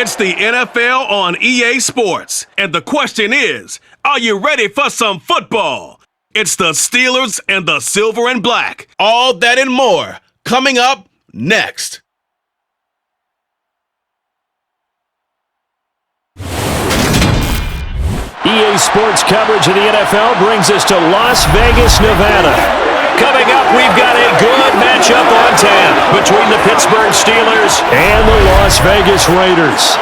It's the NFL on EA Sports, and the question is, are you ready for some football? It's the Steelers and the Silver and Black. All that and more coming up next. EA Sports coverage of the NFL brings us to Las Vegas, Nevada. Coming up, we've got a good matchup on tap between the Pittsburgh Steelers and the Las Vegas Raiders.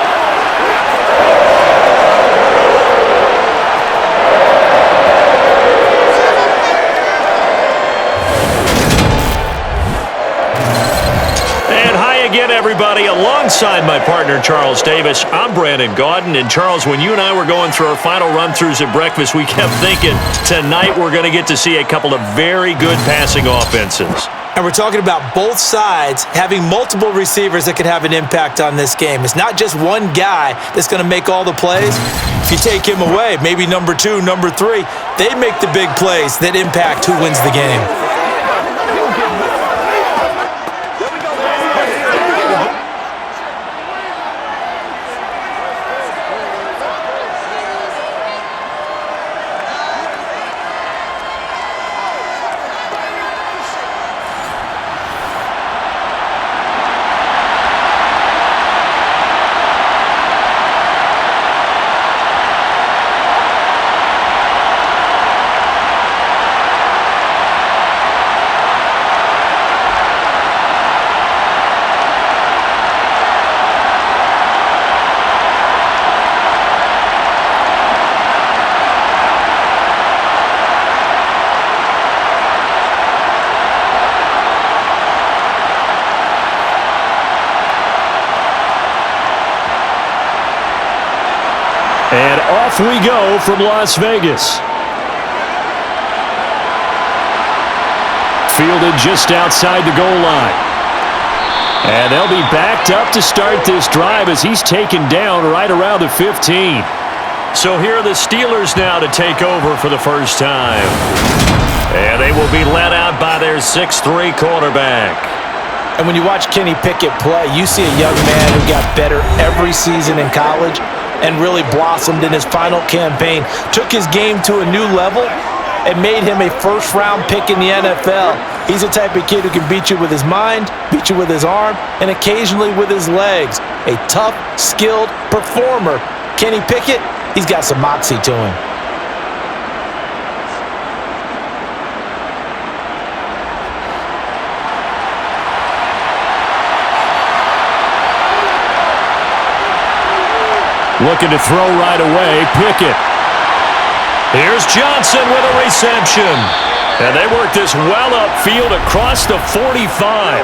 Again, everybody, alongside my partner, Charles Davis, I'm Brandon Gaudin. And, Charles, when you and I were going through our final run-throughs at breakfast, we kept thinking tonight we're going to get to see a couple of very good passing offenses. And we're talking about both sides having multiple receivers that could have an impact on this game. It's not just one guy that's going to make all the plays. If you take him away, maybe number 2, number 3, they make the big plays that impact who wins the game. And off we go from Las Vegas. Fielded just outside the goal line. And they'll be backed up to start this drive as he's taken down right around the 15. So here are the Steelers now to take over for the first time. And they will be led out by their 6'3" quarterback. And when you watch Kenny Pickett play, you see a young man who got better every season in college and really blossomed in his final campaign, took his game to a new level, and made him a first-round pick in the NFL. He's the type of kid who can beat you with his mind, beat you with his arm, and occasionally with his legs. A tough, skilled performer. Kenny Pickett, he's got some moxie to him. Looking to throw right away, Pickett. Here's Johnson with a reception. And they work this well upfield across the 45.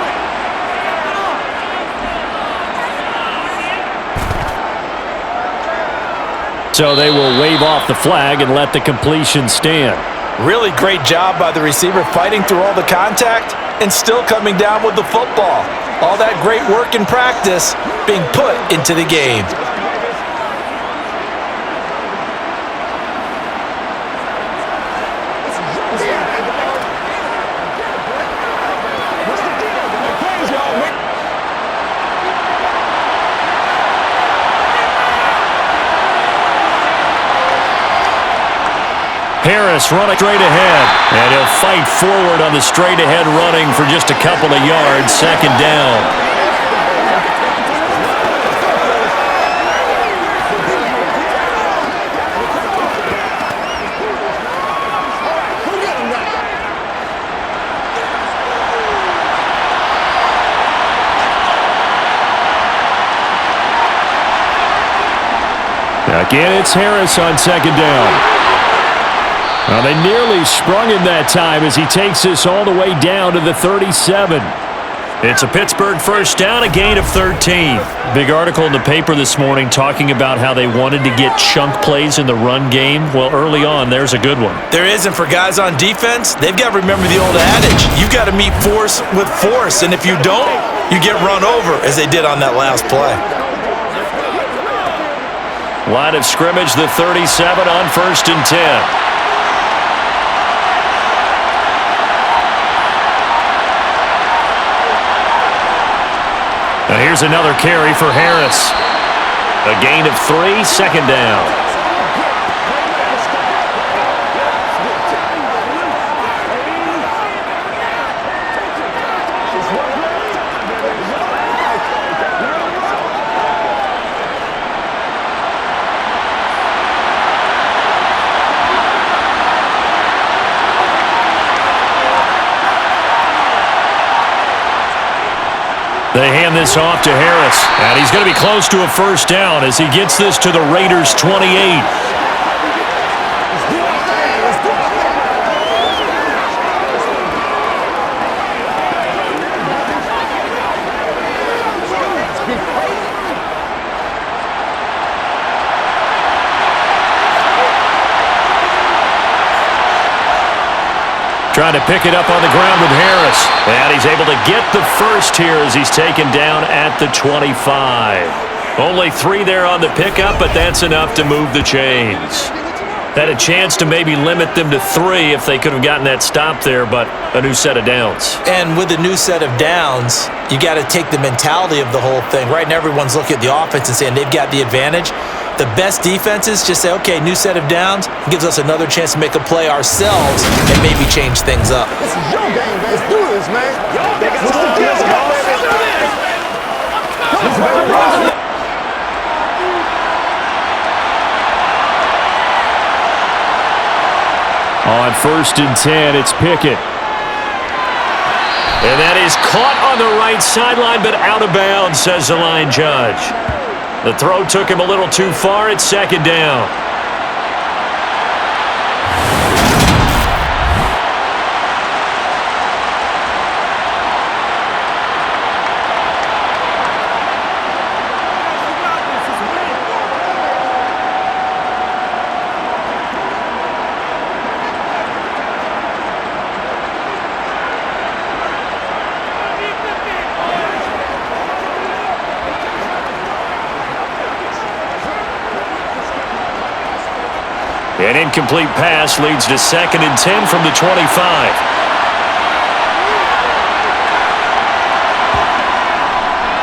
So they will wave off the flag and let the completion stand. Really great job by the receiver fighting through all the contact and still coming down with the football. All that great work in practice being put into the game. Harris running straight ahead, and he'll fight forward on the straight-ahead running for just a couple of yards, second down. Again, it's Harris on second down. Well, they nearly sprung him that time as he takes this all the way down to the 37. It's a Pittsburgh first down, a gain of 13. Big article in the paper this morning talking about how they wanted to get chunk plays in the run game. Well, early on, there's a good one. There is, and for guys on defense, they've got to remember the old adage. You've got to meet force with force, and if you don't, you get run over, as they did on that last play. Line of scrimmage, the 37 on 1st and 10. Now here's another carry for Harris. A gain of 3, second down. They hand this off to Harris, and he's going to be close to a first down as he gets this to the Raiders' 28. Trying to pick it up on the ground with Harris. And he's able to get the first here as he's taken down at the 25. Only 3 there on the pickup, but that's enough to move the chains. Had a chance to maybe limit them to 3 if they could have gotten that stop there, but a new set of downs. And with a new set of downs, you got to take the mentality of the whole thing. Right now, everyone's looking at the offense and saying they've got the advantage. The best defenses just say, okay, new set of downs, gives us another chance to make a play ourselves and maybe change things up. This is your game, man. Let's do this, man. On 1st and 10, it's Pickett. And that is caught on the right sideline, but out of bounds, says the line judge. The throw took him a little too far. It's second down. An incomplete pass leads to 2nd and 10 from the 25.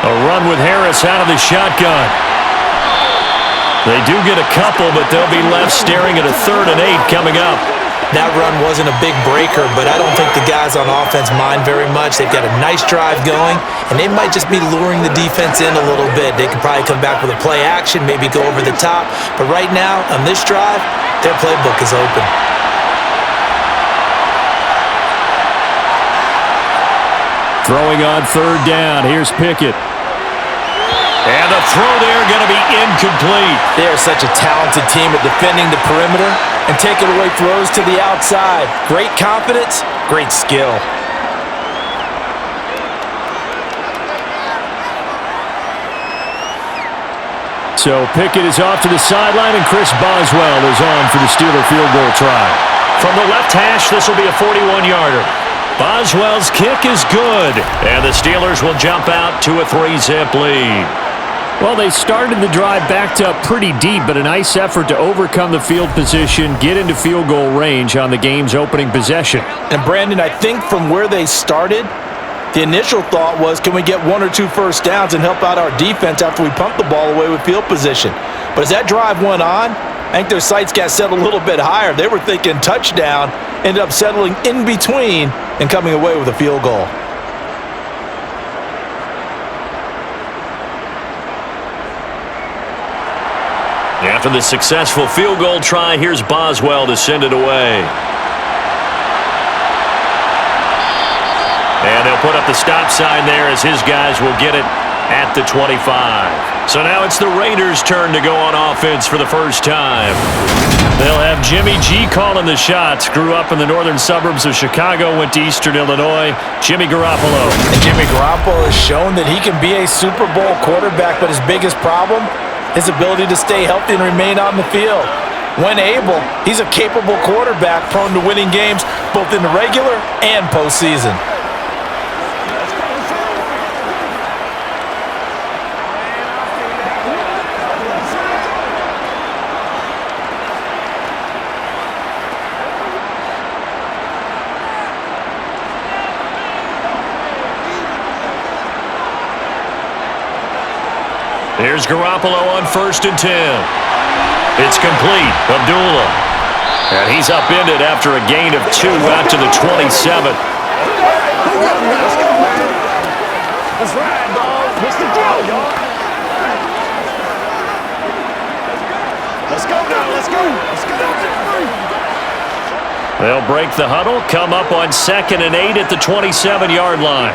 A run with Harris out of the shotgun. They do get a couple, but they'll be left staring at a 3rd and 8 coming up. That run wasn't a big breaker, but I don't think the guys on offense mind very much. They've got a nice drive going, and they might just be luring the defense in a little bit. They could probably come back with a play action, maybe go over the top. But right now, on this drive, their playbook is open. Throwing on 3rd down. Here's Pickett. And the throw there going to be incomplete. They are such a talented team at defending the perimeter and taking away throws to the outside. Great confidence, great skill. So Pickett is off to the sideline, and Chris Boswell is on for the Steeler field goal try. From the left hash, this will be a 41-yarder. Boswell's kick is good, and the Steelers will jump out to a 3-zip lead. Well, they started the drive backed up pretty deep, but a nice effort to overcome the field position, get into field goal range on the game's opening possession. And Brandon, I think from where they started, the initial thought was, can we get 1 or 2 first downs and help out our defense after we pump the ball away with field position? But as that drive went on, I think their sights got set a little bit higher. They were thinking touchdown, ended up settling in between and coming away with a field goal. After the successful field goal try, here's Boswell to send it away. And they'll put up the stop sign there as his guys will get it at the 25. So now it's the Raiders' turn to go on offense for the first time. They'll have Jimmy G calling the shots. Grew up in the northern suburbs of Chicago, went to Eastern Illinois. Jimmy Garoppolo. And Jimmy Garoppolo has shown that he can be a Super Bowl quarterback, but his biggest problem, his ability to stay healthy and remain on the field. When able, he's a capable quarterback prone to winning games both in the regular and postseason. Here's Garoppolo on 1st and 10. It's complete. Abdullah. And he's upended after a gain of 2 out to the 27. That's right, dog. What's the deal, y'all? Let's go now. Let's go. Let's go. They'll break the huddle, come up on 2nd and 8 at the 27-yard line.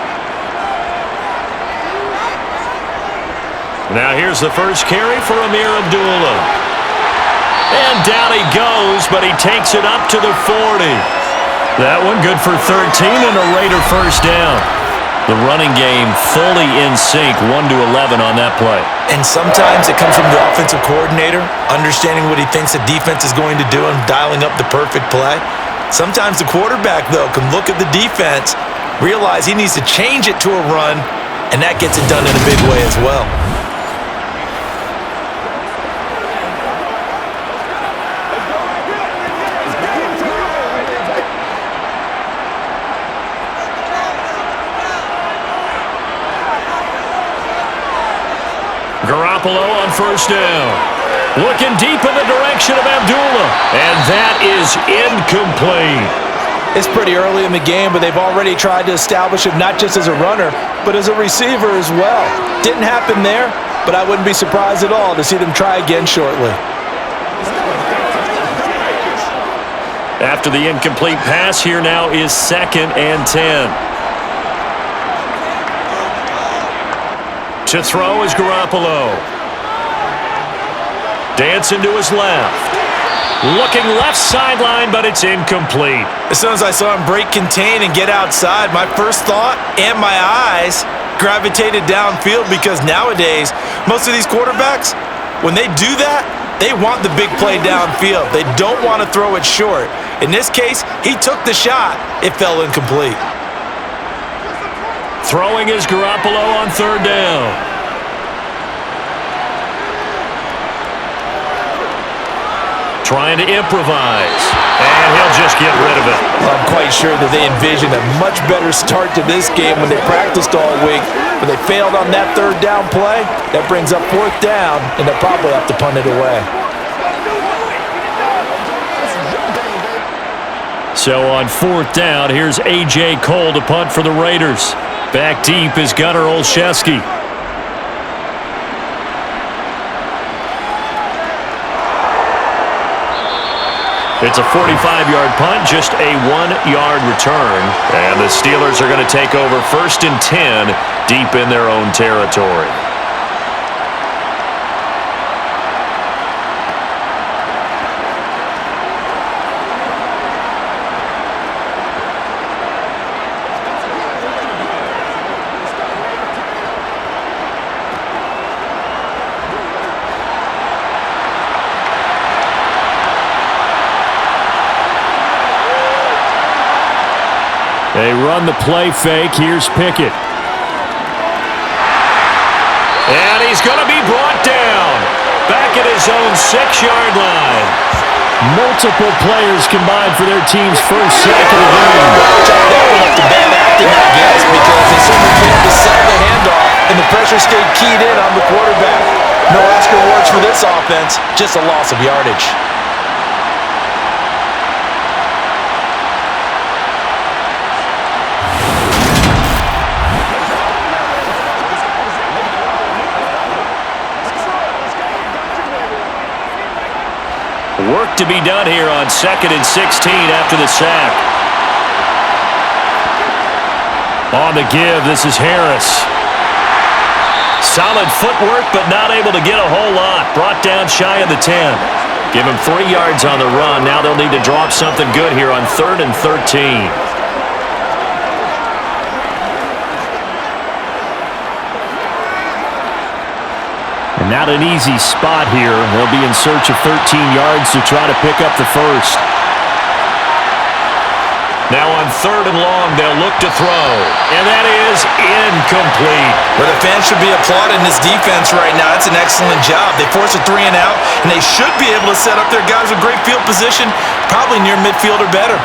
Now here's the first carry for Amir Abdullah. And down he goes, but he takes it up to the 40. That one good for 13 and a Raider first down. The running game fully in sync, 1-11 on that play. And sometimes it comes from the offensive coordinator, understanding what he thinks the defense is going to do and dialing up the perfect play. Sometimes the quarterback, though, can look at the defense, realize he needs to change it to a run, and that gets it done in a big way as well. Garoppolo on 1st down. Looking deep in the direction of Abdullah. And that is incomplete. It's pretty early in the game, but they've already tried to establish him not just as a runner, but as a receiver as well. Didn't happen there, but I wouldn't be surprised at all to see them try again shortly. After the incomplete pass, here now is 2nd and 10. To throw is Garoppolo. Dancing to his left. Looking left sideline, but it's incomplete. As soon as I saw him break contain and get outside, my first thought and my eyes gravitated downfield because nowadays, most of these quarterbacks, when they do that, they want the big play downfield. They don't want to throw it short. In this case, he took the shot. It fell incomplete. Throwing is Garoppolo on 3rd down. Trying to improvise. And he'll just get rid of it. I'm quite sure that they envisioned a much better start to this game when they practiced all week. But they failed on that 3rd down play. That brings up 4th down, and they'll probably have to punt it away. So on 4th down, here's A.J. Cole to punt for the Raiders. Back deep is Gunnar Olszewski. It's a 45-yard punt, just a 1-yard return. And the Steelers are going to take over 1st and 10 deep in their own territory. They run the play fake. Here's Pickett. And he's going to be brought down. Back at his own 6-yard line. Multiple players combined for their team's first sack of the game. That one up to bad acting, I guess, because they simply failed to sell the handoff, and the pressure stayed keyed in on the quarterback. No Oscar awards for this offense, just a loss of yardage. Work to be done here on 2nd and 16 after the sack. On the give, this is Harris. Solid footwork, but not able to get a whole lot. Brought down shy of the 10. Give him 3 yards on the run. Now they'll need to drop something good here on 3rd and 13. Not an easy spot here. They'll be in search of 13 yards to try to pick up the first. Now on 3rd and long, they'll look to throw. And that is incomplete. Well, the fans should be applauding this defense right now. It's an excellent job. They force a 3 and out, and they should be able to set up their guys with great field position, probably near midfield or better.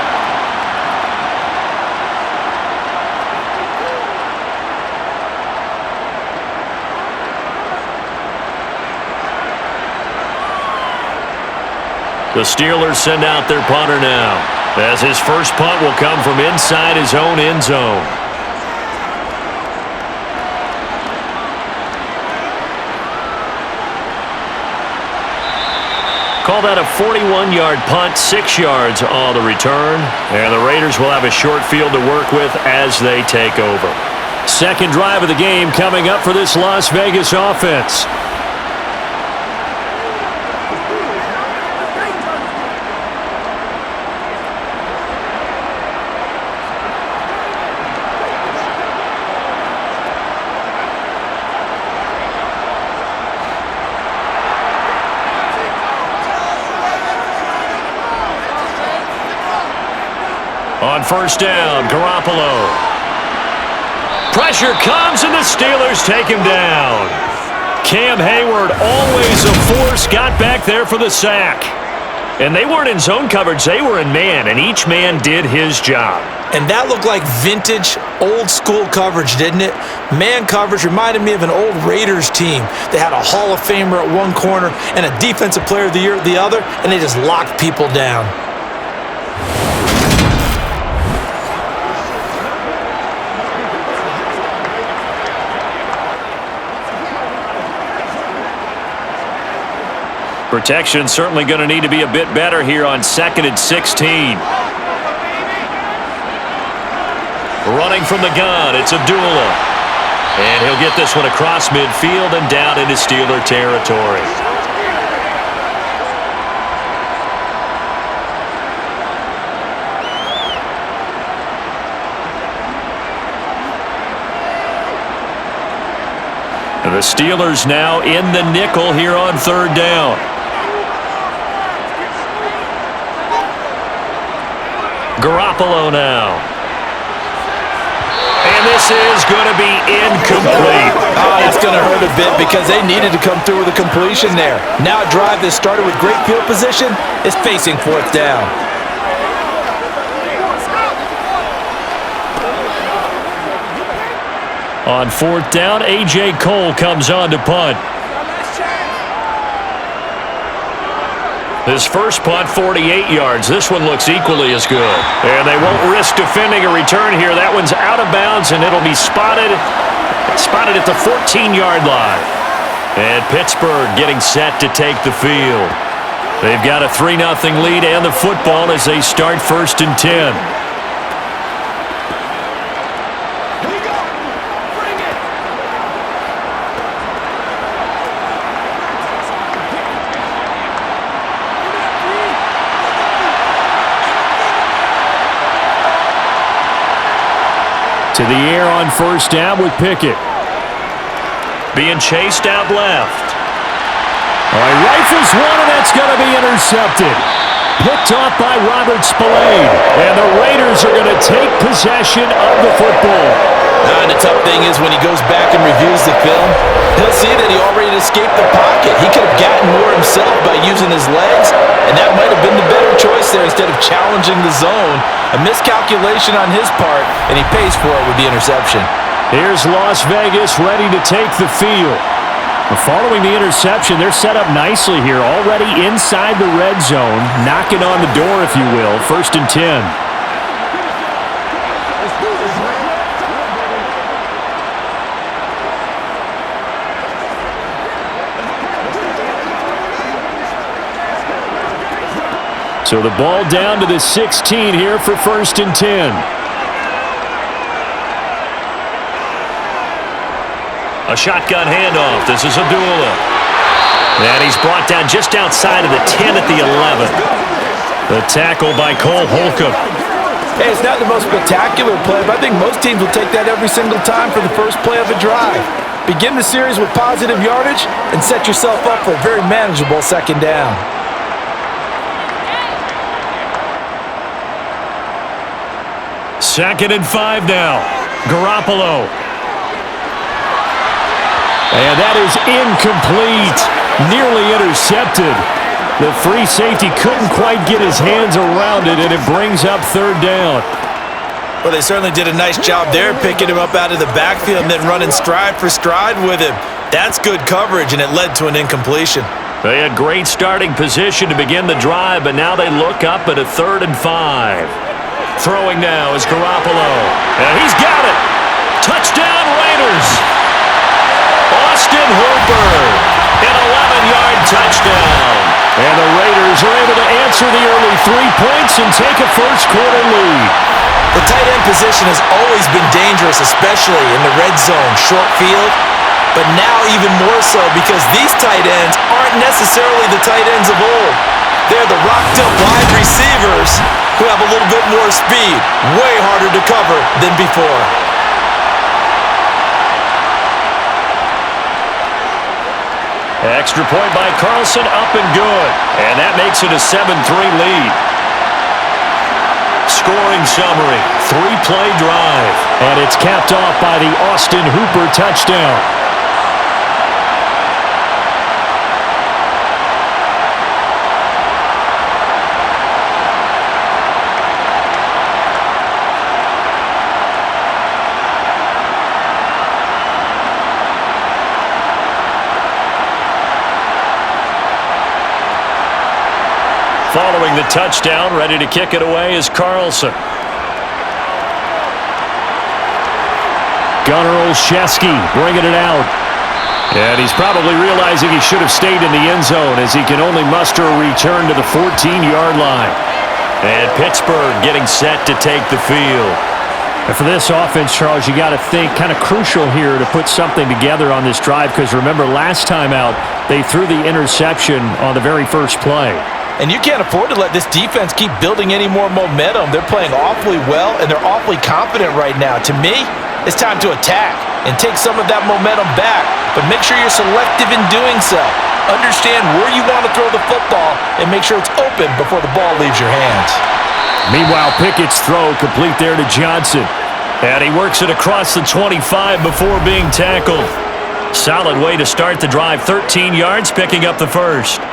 The Steelers send out their punter now, as his first punt will come from inside his own end zone. Call that a 41-yard punt, 6 yards on the return. And the Raiders will have a short field to work with as they take over. Second drive of the game coming up for this Las Vegas offense. On first down, Garoppolo. Pressure comes, and the Steelers take him down. Cam Hayward, always a force, got back there for the sack. And they weren't in zone coverage, they were in man, and each man did his job. And that looked like vintage, old-school coverage, didn't it? Man coverage reminded me of an old Raiders team. They had a Hall of Famer at one corner and a Defensive Player of the Year at the other, and they just locked people down. Protection certainly going to need to be a bit better here on 2nd and 16. Running from the gun, it's Abdullah. And he'll get this one across midfield and down into Steeler territory. The Steelers now in the nickel here on third down. Garoppolo now. And this is going to be incomplete. Oh, that's going to hurt a bit because they needed to come through with a completion there. Now a drive that started with great field position is facing fourth down. On fourth down, A.J. Cole comes on to punt. His first punt, 48 yards. This one looks equally as good. And they won't risk defending a return here. That one's out of bounds, and it'll be spotted at the 14-yard line. And Pittsburgh getting set to take the field. They've got a 3-0 lead and the football as they start 1st and 10. To the air on first down with Pickett. Being chased out left. All right, rifles one, and that's going to be intercepted. Picked off by Robert Spillane. And the Raiders are going to take possession of the football. And the tough thing is when he goes back and reviews the film, he'll see that he already escaped the pocket. He could have gotten more himself by using his legs, and that might have been the better choice there instead of challenging the zone. A miscalculation on his part, and he pays for it with the interception. Here's Las Vegas ready to take the field. Following the interception, they're set up nicely here, already inside the red zone, knocking on the door, if you will, 1st and 10. So the ball down to the 16 here for 1st and 10. A shotgun handoff. This is Abdullah. And he's brought down just outside of the 10 at the 11. The tackle by Cole Holcomb. Hey, it's not the most spectacular play, but I think most teams will take that every single time for the first play of a drive. Begin the series with positive yardage and set yourself up for a very manageable 2nd down. Second and 5 now. Garoppolo. And that is incomplete. Nearly intercepted. The free safety couldn't quite get his hands around it, and it brings up 3rd down. Well, they certainly did a nice job there, picking him up out of the backfield and then running stride for stride with him. That's good coverage, and it led to an incompletion. They had great starting position to begin the drive, but now they look up at a 3rd and 5. Throwing now is Garoppolo. And he's got it. Touchdown Raiders. Austin Hooper. An 11-yard touchdown. And the Raiders are able to answer the early 3 points and take a first-quarter lead. The tight end position has always been dangerous, especially in the red zone, short field. But now even more so because these tight ends aren't necessarily the tight ends of old. They're the rocked-up wide receivers who have a little bit more speed, way harder to cover than before. Extra point by Carlson, up and good. And that makes it a 7-3 lead. Scoring summary, 3-play drive. And it's capped off by the Austin Hooper touchdown. Following the touchdown, ready to kick it away is Carlson. Gunnar Olszewski bringing it out. And he's probably realizing he should have stayed in the end zone as he can only muster a return to the 14-yard line. And Pittsburgh getting set to take the field. And for this offense, Charles, you got to think kind of crucial here to put something together on this drive because remember last time out, they threw the interception on the very first play. And you can't afford to let this defense keep building any more momentum. They're playing awfully well, and they're awfully confident right now. To me, it's time to attack and take some of that momentum back. But make sure you're selective in doing so. Understand where you want to throw the football and make sure it's open before the ball leaves your hands. Meanwhile, Pickett's throw complete there to Johnson. And he works it across the 25 before being tackled. Solid way to start the drive. 13 yards, picking up the first.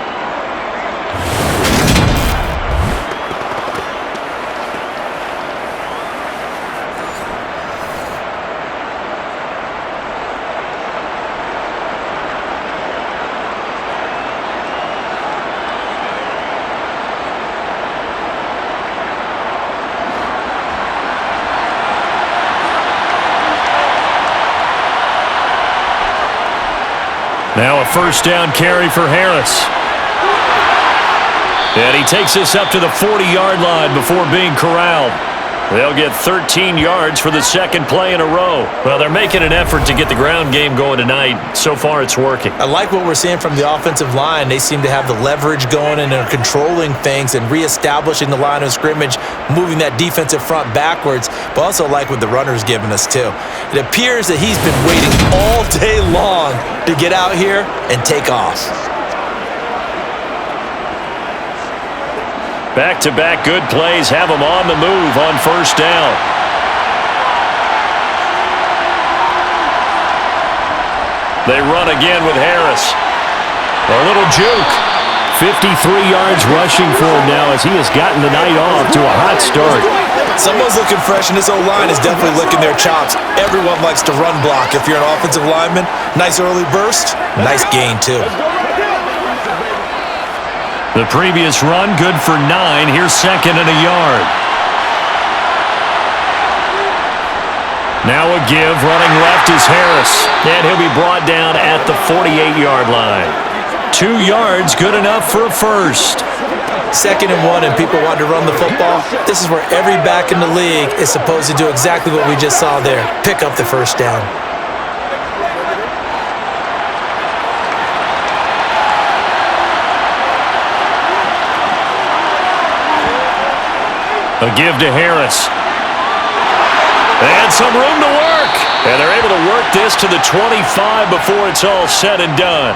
Now a first down carry for Harris. And he takes this up to the 40-yard line before being corralled. They'll get 13 yards for the second play in a row. Well, they're making an effort to get the ground game going tonight. So far, it's working. I like what we're seeing from the offensive line. They seem to have the leverage going and they're controlling things and reestablishing the line of scrimmage, moving that defensive front backwards, but also like what the runner's giving us, too. It appears that he's been waiting all day long to get out here and take off. Back-to-back good plays have him on the move on first down. They run again with Harris. A little juke. 53 yards rushing for him now as he has gotten the night off to a hot start. Someone's looking fresh, and this O-line is definitely licking their chops. Everyone likes to run block. If you're an offensive lineman, nice early burst, nice gain, too. The previous run, good for 9. Here's second and a yard. Now a give, running left is Harris. And he'll be brought down at the 48-yard line. 2 yards, good enough for a first. 2nd and 1, and people want to run the football. This is where every back in the league is supposed to do exactly what we just saw there. Pick up the first down. A give to Harris. And some room to work. And they're able to work this to the 25 before it's all said and done.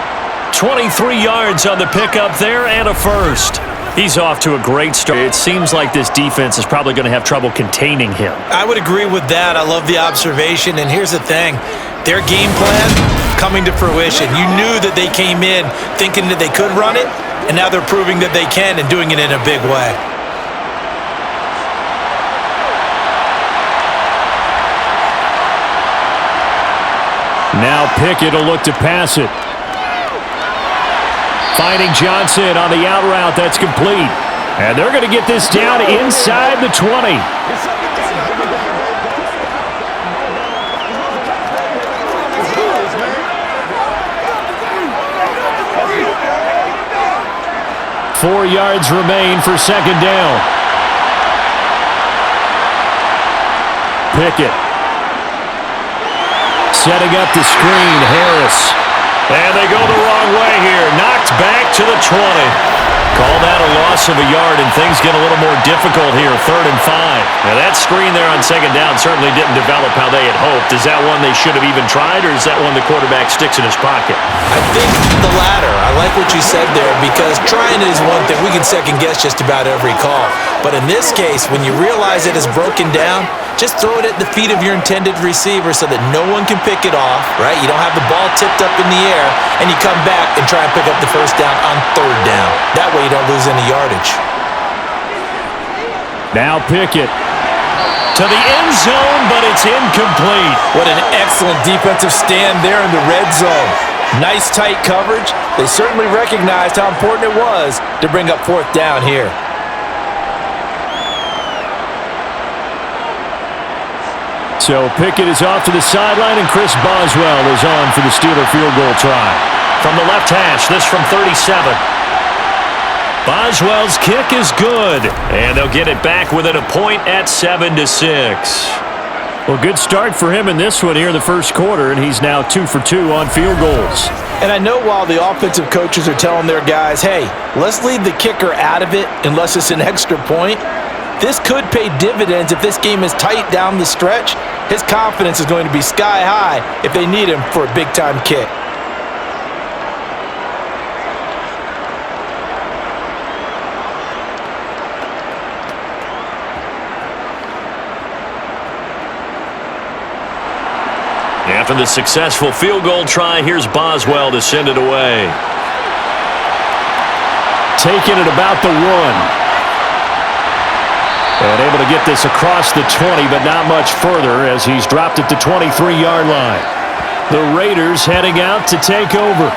23 yards on the pickup there and a first. He's off to a great start. It seems like this defense is probably going to have trouble containing him. I would agree with that. I love the observation. And here's the thing. Their game plan coming to fruition. You knew that they came in thinking that they could run it, and now they're proving that they can and doing it in a big way. Now Pickett will look to pass it. Finding Johnson on the out route. That's complete. And they're going to get this down inside the 20. Four yards remain for second down. Pickett. Setting up the screen, Harris. And they go the wrong way here. Knocked back to the 20. Call that a loss of a yard, and things get a little more difficult here. 3rd and 5. Now that screen there on second down certainly didn't develop how they had hoped. Is that one they should have even tried, or is that one the quarterback sticks in his pocket? I think the latter. I like what you said there, because trying is one thing. We can second guess just about every call. But in this case, when you realize it is broken down, just throw it at the feet of your intended receiver so that no one can pick it off, right? You don't have the ball tipped up in the air, and you come back and try and pick up the first down on 3rd down. That way you don't lose any yardage. Now Pickett to the end zone, but it's incomplete. What an excellent defensive stand there in the red zone. Nice tight coverage. They certainly recognized how important it was to bring up 4th down here. So Pickett is off to the sideline, and Chris Boswell is on for the Steeler field goal try. From the left hash, this from 37. Boswell's kick is good. And they'll get it back within a point at 7-6. Well, good start for him in this one here in the first quarter, and he's now 2 for 2 on field goals. And I know while the offensive coaches are telling their guys, hey, let's leave the kicker out of it unless it's an extra point, this could pay dividends if this game is tight down the stretch. His confidence is going to be sky high if they need him for a big-time kick. After the successful field goal try, here's Boswell to send it away. Taking it about the 1. And able to get this across the 20, but not much further as he's dropped it to 23-yard line. The Raiders heading out to take over.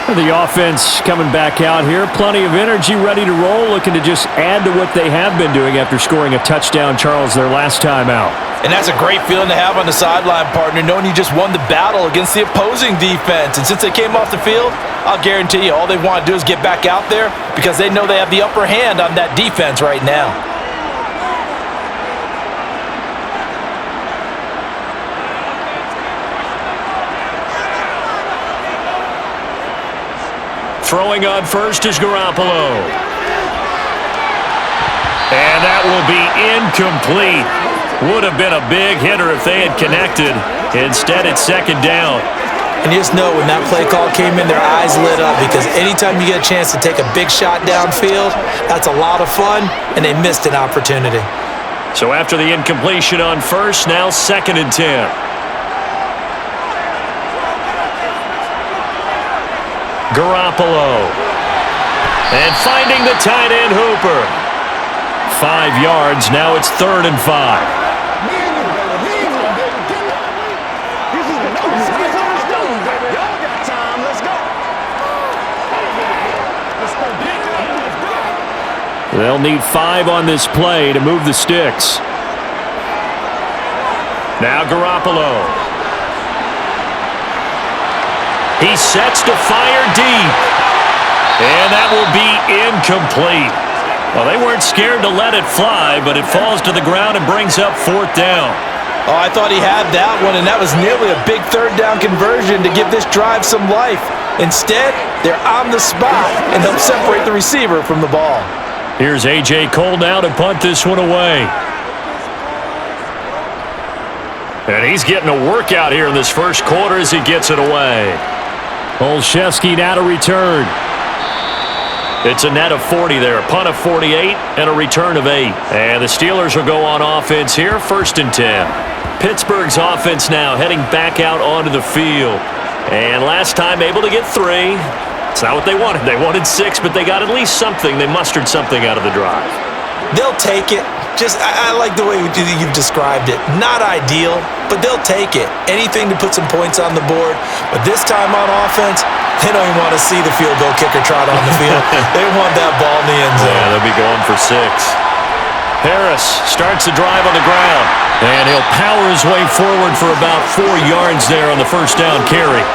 The offense coming back out here. Plenty of energy, ready to roll, looking to just add to what they have been doing after scoring a touchdown, Charles, their last time out. And that's a great feeling to have on the sideline, partner, knowing you just won the battle against the opposing defense. And since they came off the field, I'll guarantee you all they want to do is get back out there because they know they have the upper hand on that defense right now. Throwing on first is Garoppolo. And that will be incomplete. Would have been a big hitter if they had connected. Instead, it's second down. And you just know when that play call came in, their eyes lit up because anytime you get a chance to take a big shot downfield, that's a lot of fun, and they missed an opportunity. So after the incompletion on first, now 2nd and 10. Garoppolo. And finding the tight end Hooper. 5 yards. Now it's 3rd and 5. They'll need 5 on this play to move the sticks. Now Garoppolo. He sets to fire deep. And that will be incomplete. Well, they weren't scared to let it fly, but it falls to the ground and brings up 4th down. Oh, I thought he had that one, and that was nearly a big 3rd down conversion to give this drive some life. Instead, they're on the spot and help separate the receiver from the ball. Here's A.J. Cole now to punt this one away. And he's getting a workout here in this first quarter as he gets it away. Olszewski now to return. It's a net of 40 there. A punt of 48 and a return of 8. And the Steelers will go on offense here, 1st and 10. Pittsburgh's offense now heading back out onto the field. And last time able to get 3. It's not what they wanted. They wanted 6, but they got at least something. They mustered something out of the drive. They'll take it. I like the way you've described it. Not ideal, but they'll take it. Anything to put some points on the board. But this time on offense, they don't even want to see the field goal kicker trot on the field. They want that ball in the end zone. Yeah, they'll be going for 6. Harris starts the drive on the ground, and he'll power his way forward for about 4 yards there on the first down carry.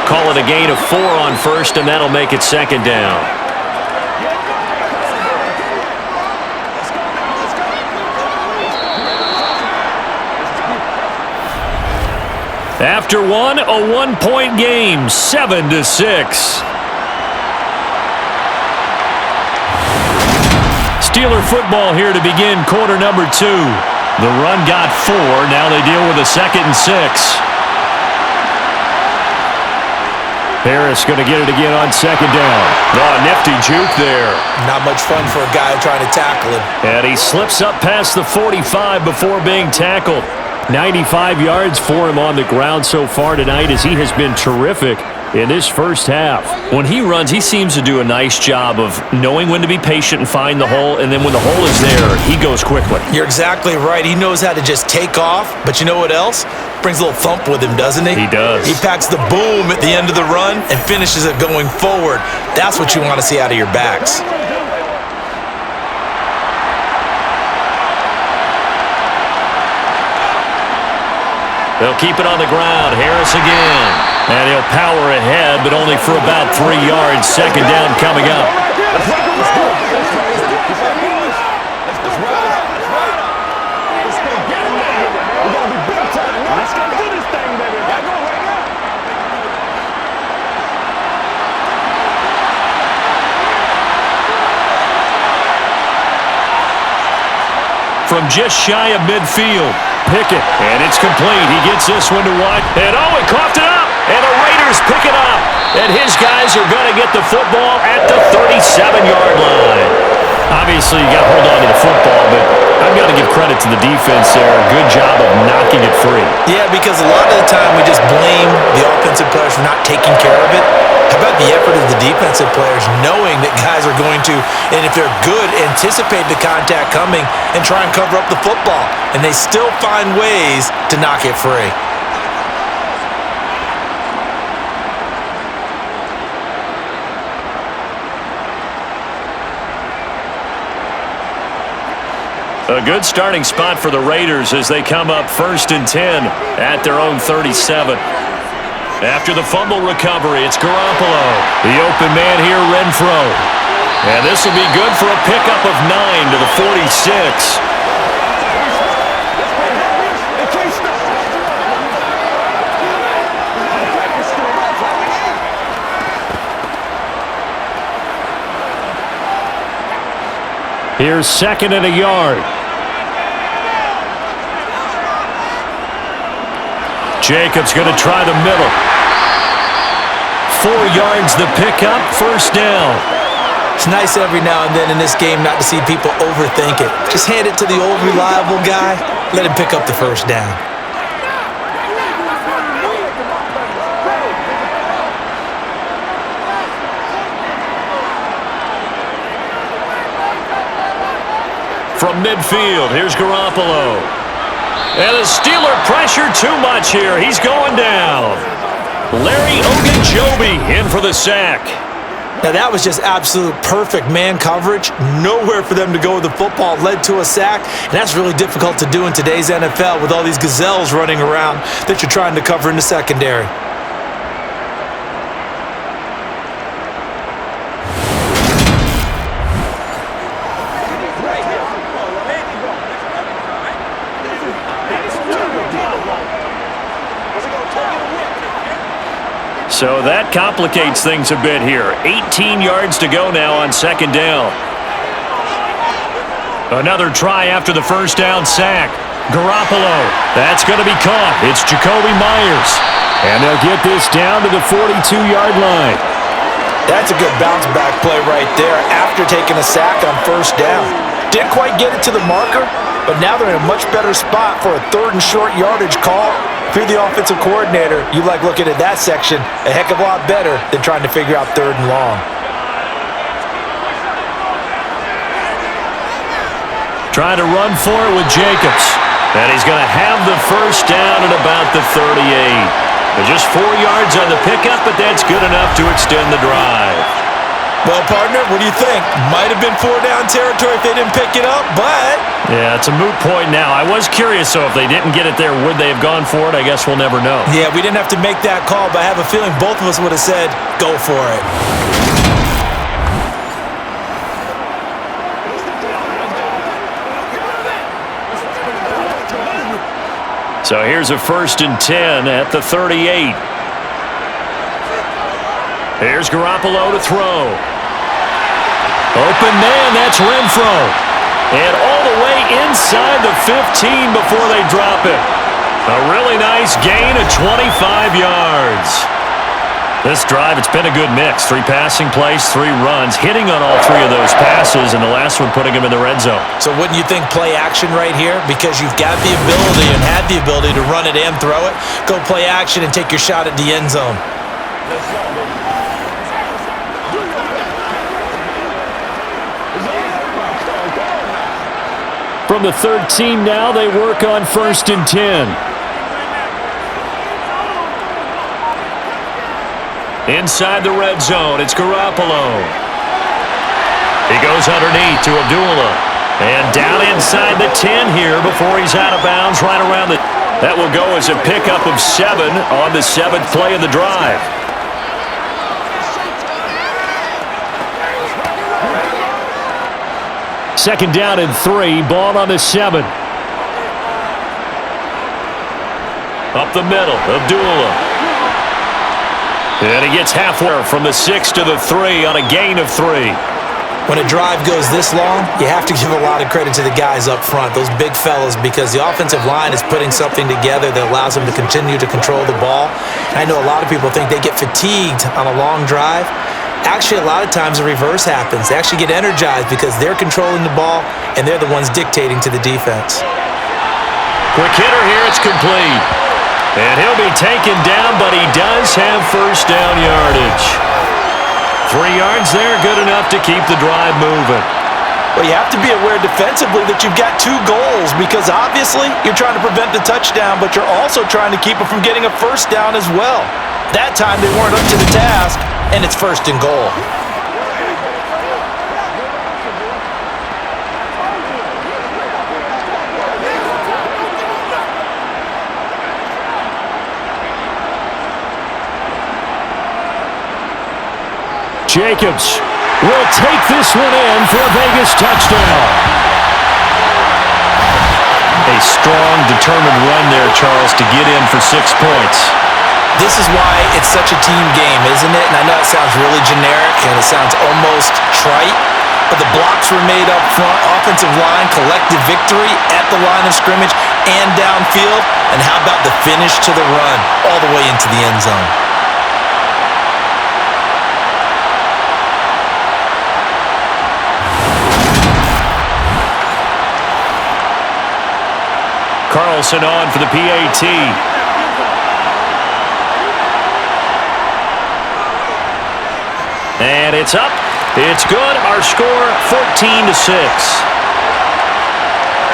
Call it a gain of 4 on first, and that'll make it second down. After one, a 1-point game, 7-6. Steeler football here to begin quarter number 2. The run got 4. Now they deal with a 2nd and 6. Harris going to get it again on second down. Oh, nifty juke there. Not much fun for a guy trying to tackle him. And he slips up past the 45 before being tackled. 95 yards for him on the ground so far tonight as he has been terrific in this first half. When he runs, he seems to do a nice job of knowing when to be patient and find the hole, and then when the hole is there, he goes quickly. You're exactly right. He knows how to just take off, but you know what else? Brings a little thump with him, doesn't he? He does. He packs the boom at the end of the run and finishes it going forward. That's what you want to see out of your backs. They'll keep it on the ground. Harris again. And he'll power ahead, but only for about 3 yards. Second down coming up. From just shy of midfield. Pickett, and it's complete. He gets this one to White. And he coughed it up. And the Raiders pick it up. And his guys are going to get the football at the 37-yard line. Obviously, you got to hold on to the football, but I've got to give credit to the defense there. Good job of knocking it free. Yeah, because a lot of the time we just blame the offensive players for not taking care of it. How about the effort of the defensive players knowing that guys are going to, and if they're good, anticipate the contact coming and try and cover up the football. And they still find ways to knock it free. A good starting spot for the Raiders as they come up 1st and 10 at their own 37. After the fumble recovery, it's Garoppolo. The open man here, Renfro. And this will be good for a pickup of 9 to the 46. Here's 2nd and a yard. Jacobs going to try the middle. 4 yards the pickup, first down. It's nice every now and then in this game not to see people overthink it. Just hand it to the old reliable guy. Let him pick up the first down. From midfield, here's Garoppolo. And the Steeler pressure too much here. He's going down. Larry Ogunjobi in for the sack. Now that was just absolute perfect man coverage. Nowhere for them to go with the football. Led to a sack. And that's really difficult to do in today's NFL with all these gazelles running around that you're trying to cover in the secondary. So that complicates things a bit here. 18 yards to go now on second down. Another try after the first down sack. Garoppolo. That's going to be caught. It's Jacoby Myers. And they'll get this down to the 42-yard line. That's a good bounce back play right there after taking a sack on first down. Didn't quite get it to the marker, but now they're in a much better spot for a 3rd and short yardage call. If you're the offensive coordinator, you like looking at that section a heck of a lot better than trying to figure out 3rd and long. Trying to run for it with Jacobs. And he's going to have the first down at about the 38. Just 4 yards on the pickup, but that's good enough to extend the drive. Well, partner, what do you think? Might have been 4-down territory if they didn't pick it up, but... Yeah, it's a moot point now. I was curious, so if they didn't get it there, would they have gone for it? I guess we'll never know. Yeah, we didn't have to make that call, but I have a feeling both of us would have said, go for it. So here's a 1st and 10 at the 38. Here's Garoppolo to throw. Open man, that's Renfro. And all the way inside the 15 before they drop it. A really nice gain of 25 yards. This drive, it's been a good mix. 3 passing plays, 3 runs, hitting on all 3 of those passes, and the last one putting them in the red zone. So wouldn't you think play action right here? Because you've got the ability and had the ability to run it and throw it. Go play action and take your shot at the end zone. From the 13 now, they work on 1st and 10. Inside the red zone, it's Garoppolo. He goes underneath to Abdullah. And down inside the 10 here before he's out of bounds right around the... That will go as a pickup of 7 on the 7th play of the drive. Second down and 3, ball on the 7. Up the middle, Abdullah. And he gets halfway from the 6 to the 3 on a gain of 3. When a drive goes this long, you have to give a lot of credit to the guys up front, those big fellas, because the offensive line is putting something together that allows them to continue to control the ball. I know a lot of people think they get fatigued on a long drive. Actually, a lot of times the reverse happens. They actually get energized because they're controlling the ball and they're the ones dictating to the defense. Quick hitter here, it's complete. And he'll be taken down, but he does have first down yardage. 3 yards there, good enough to keep the drive moving. Well, you have to be aware defensively that you've got 2 goals because obviously you're trying to prevent the touchdown, but you're also trying to keep it from getting a first down as well. That time they weren't up to the task, and it's 1st and goal. Jacobs will take this one in for a Vegas touchdown. A strong, determined run there, Charles, to get in for 6 points. This is why it's such a team game, isn't it? And I know it sounds really generic and it sounds almost trite, but the blocks were made up front, offensive line, collective victory at the line of scrimmage and downfield. And how about the finish to the run all the way into the end zone? Carlson on for the PAT. And it's up. It's good. Our score, 14-6.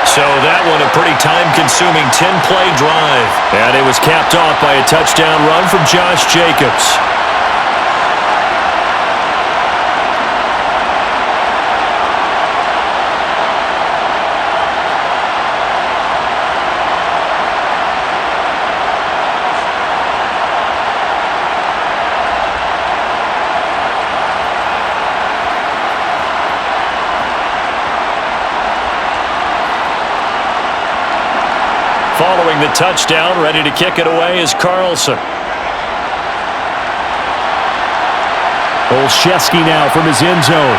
So that one a pretty time-consuming 10-play drive. And it was capped off by a touchdown run from Josh Jacobs. Following the touchdown, ready to kick it away is Carlson. Olszewski now from his end zone.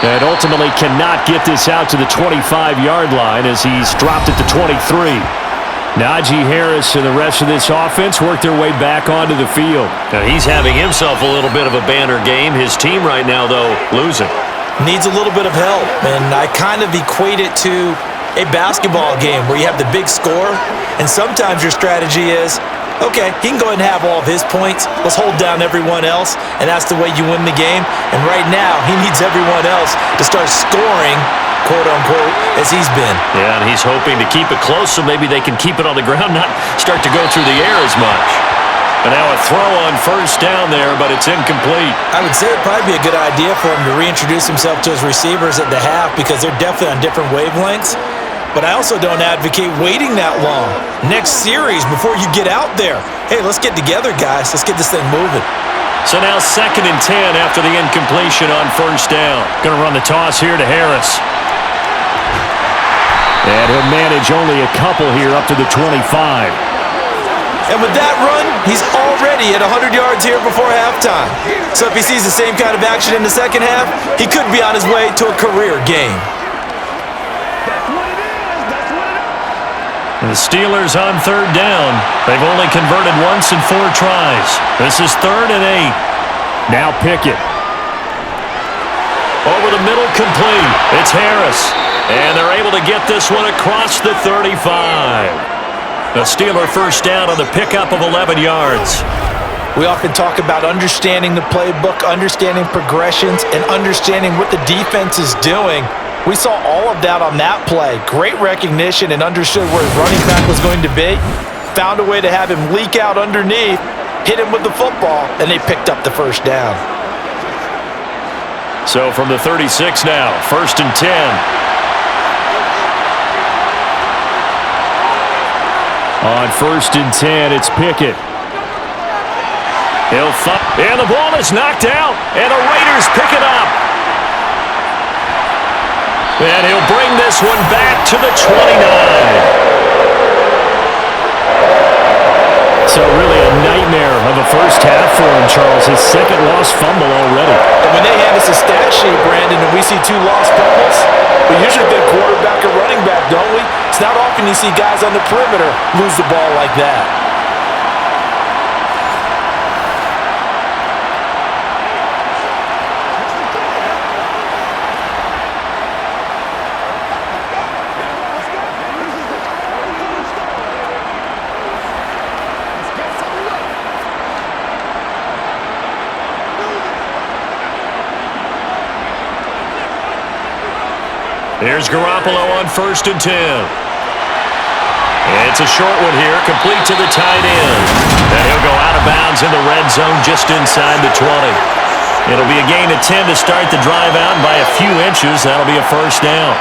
And ultimately cannot get this out to the 25-yard line as he's dropped it to 23. Najee Harris and the rest of this offense work their way back onto the field. Now he's having himself a little bit of a banner game. His team right now, though, losing. Needs a little bit of help, and I kind of equate it to a basketball game where you have the big score, and sometimes your strategy is Okay, he can go ahead and have all of his points. Let's hold down everyone else, and that's the way you win the game. And right now, he needs everyone else to start scoring, quote-unquote, as he's been. Yeah, and he's hoping to keep it close so maybe they can keep it on the ground, not start to go through the air as much. And now a throw on first down there, but it's incomplete. I would say it'd probably be a good idea for him to reintroduce himself to his receivers at the half because they're definitely on different wavelengths. But I also don't advocate waiting that long. Next series before you get out there. Hey, let's get together, guys. Let's get this thing moving. So now 2nd and 10 after the incompletion on first down. Going to run the toss here to Harris. And he'll manage only a couple here up to the 25. And with that run, he's already at 100 yards here before halftime. So if he sees the same kind of action in the second half, he could be on his way to a career game. The Steelers on 3rd down. They've only converted once in 4 tries. This is 3rd and 8. Now Pickett. Over the middle, complete. It's Harris. And they're able to get this one across the 35. The Steeler first down on the pickup of 11 yards. We often talk about understanding the playbook, understanding progressions, and understanding what the defense is doing. We saw all of that on that play. Great recognition and understood where his running back was going to be. Found a way to have him leak out underneath, hit him with the football, and they picked up the first down. So from the 36 now, 1st and 10. On 1st and 10, it's Pickett. And the ball is knocked out, and the Raiders pick it up. And he'll bring this one back to the 29. So really a nightmare of a first half for him, Charles. His 2nd lost fumble already. And when they hand us a stat sheet, Brandon, and we see 2 lost fumbles, we usually think quarterback or running back, don't we? It's not often you see guys on the perimeter lose the ball like that. Here's Garoppolo on 1st and 10. It's a short one here, complete to the tight end. And he'll go out of bounds in the red zone just inside the 20. It'll be a gain of 10 to start the drive out, and by a few inches, that'll be a first down.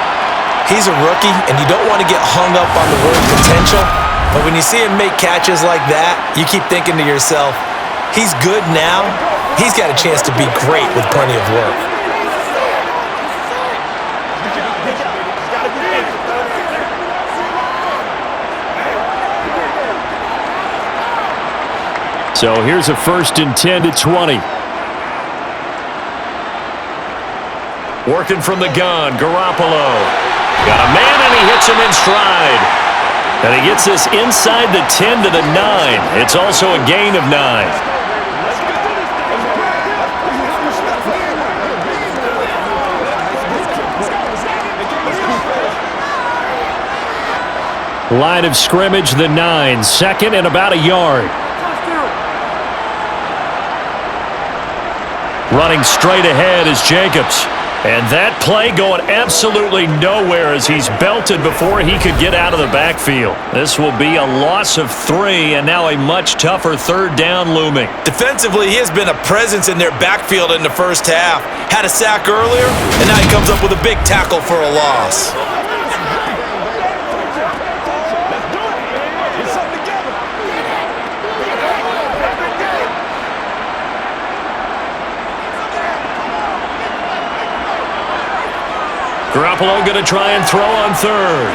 He's a rookie, and you don't want to get hung up on the word potential. But when you see him make catches like that, you keep thinking to yourself, he's good now. He's got a chance to be great with plenty of work. So here's a 1st and 10 to 20. Working from the gun, Garoppolo. Got a man, and he hits him in stride. And he gets this inside the 10 to the 9. It's also a gain of 9. Line of scrimmage, the 9. 2nd and about a yard. Running straight ahead is Jacobs. And that play going absolutely nowhere as he's belted before he could get out of the backfield. This will be a loss of 3, and now a much tougher 3rd down looming. Defensively, he has been a presence in their backfield in the first half. Had a sack earlier, and now he comes up with a big tackle for a loss. Garoppolo going to try and throw on 3rd.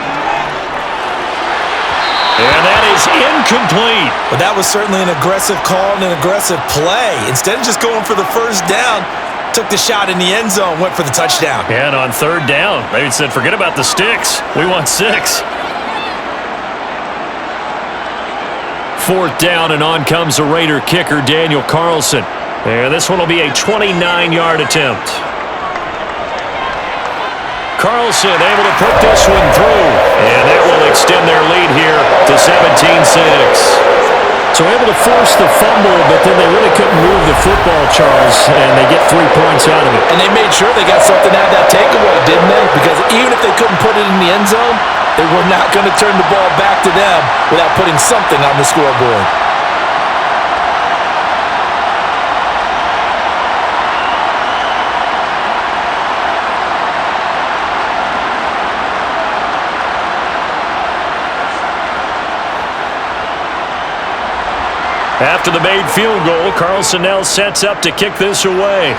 And that is incomplete. But that was certainly an aggressive call and an aggressive play. Instead of just going for the first down, took the shot in the end zone, went for the touchdown. And on 3rd down, they said, forget about the sticks. We want 6. 4th down, and on comes the Raider kicker, Daniel Carlson. And this one will be a 29-yard attempt. Carlson able to put this one through. And that will extend their lead here to 17-6. So able to force the fumble, but then they really couldn't move the football, Charles, and they get 3 points out of it. And they made sure they got something out of that takeaway, didn't they? Because even if they couldn't put it in the end zone, they were not going to turn the ball back to them without putting something on the scoreboard. After the made field goal, Carlson now sets up to kick this away.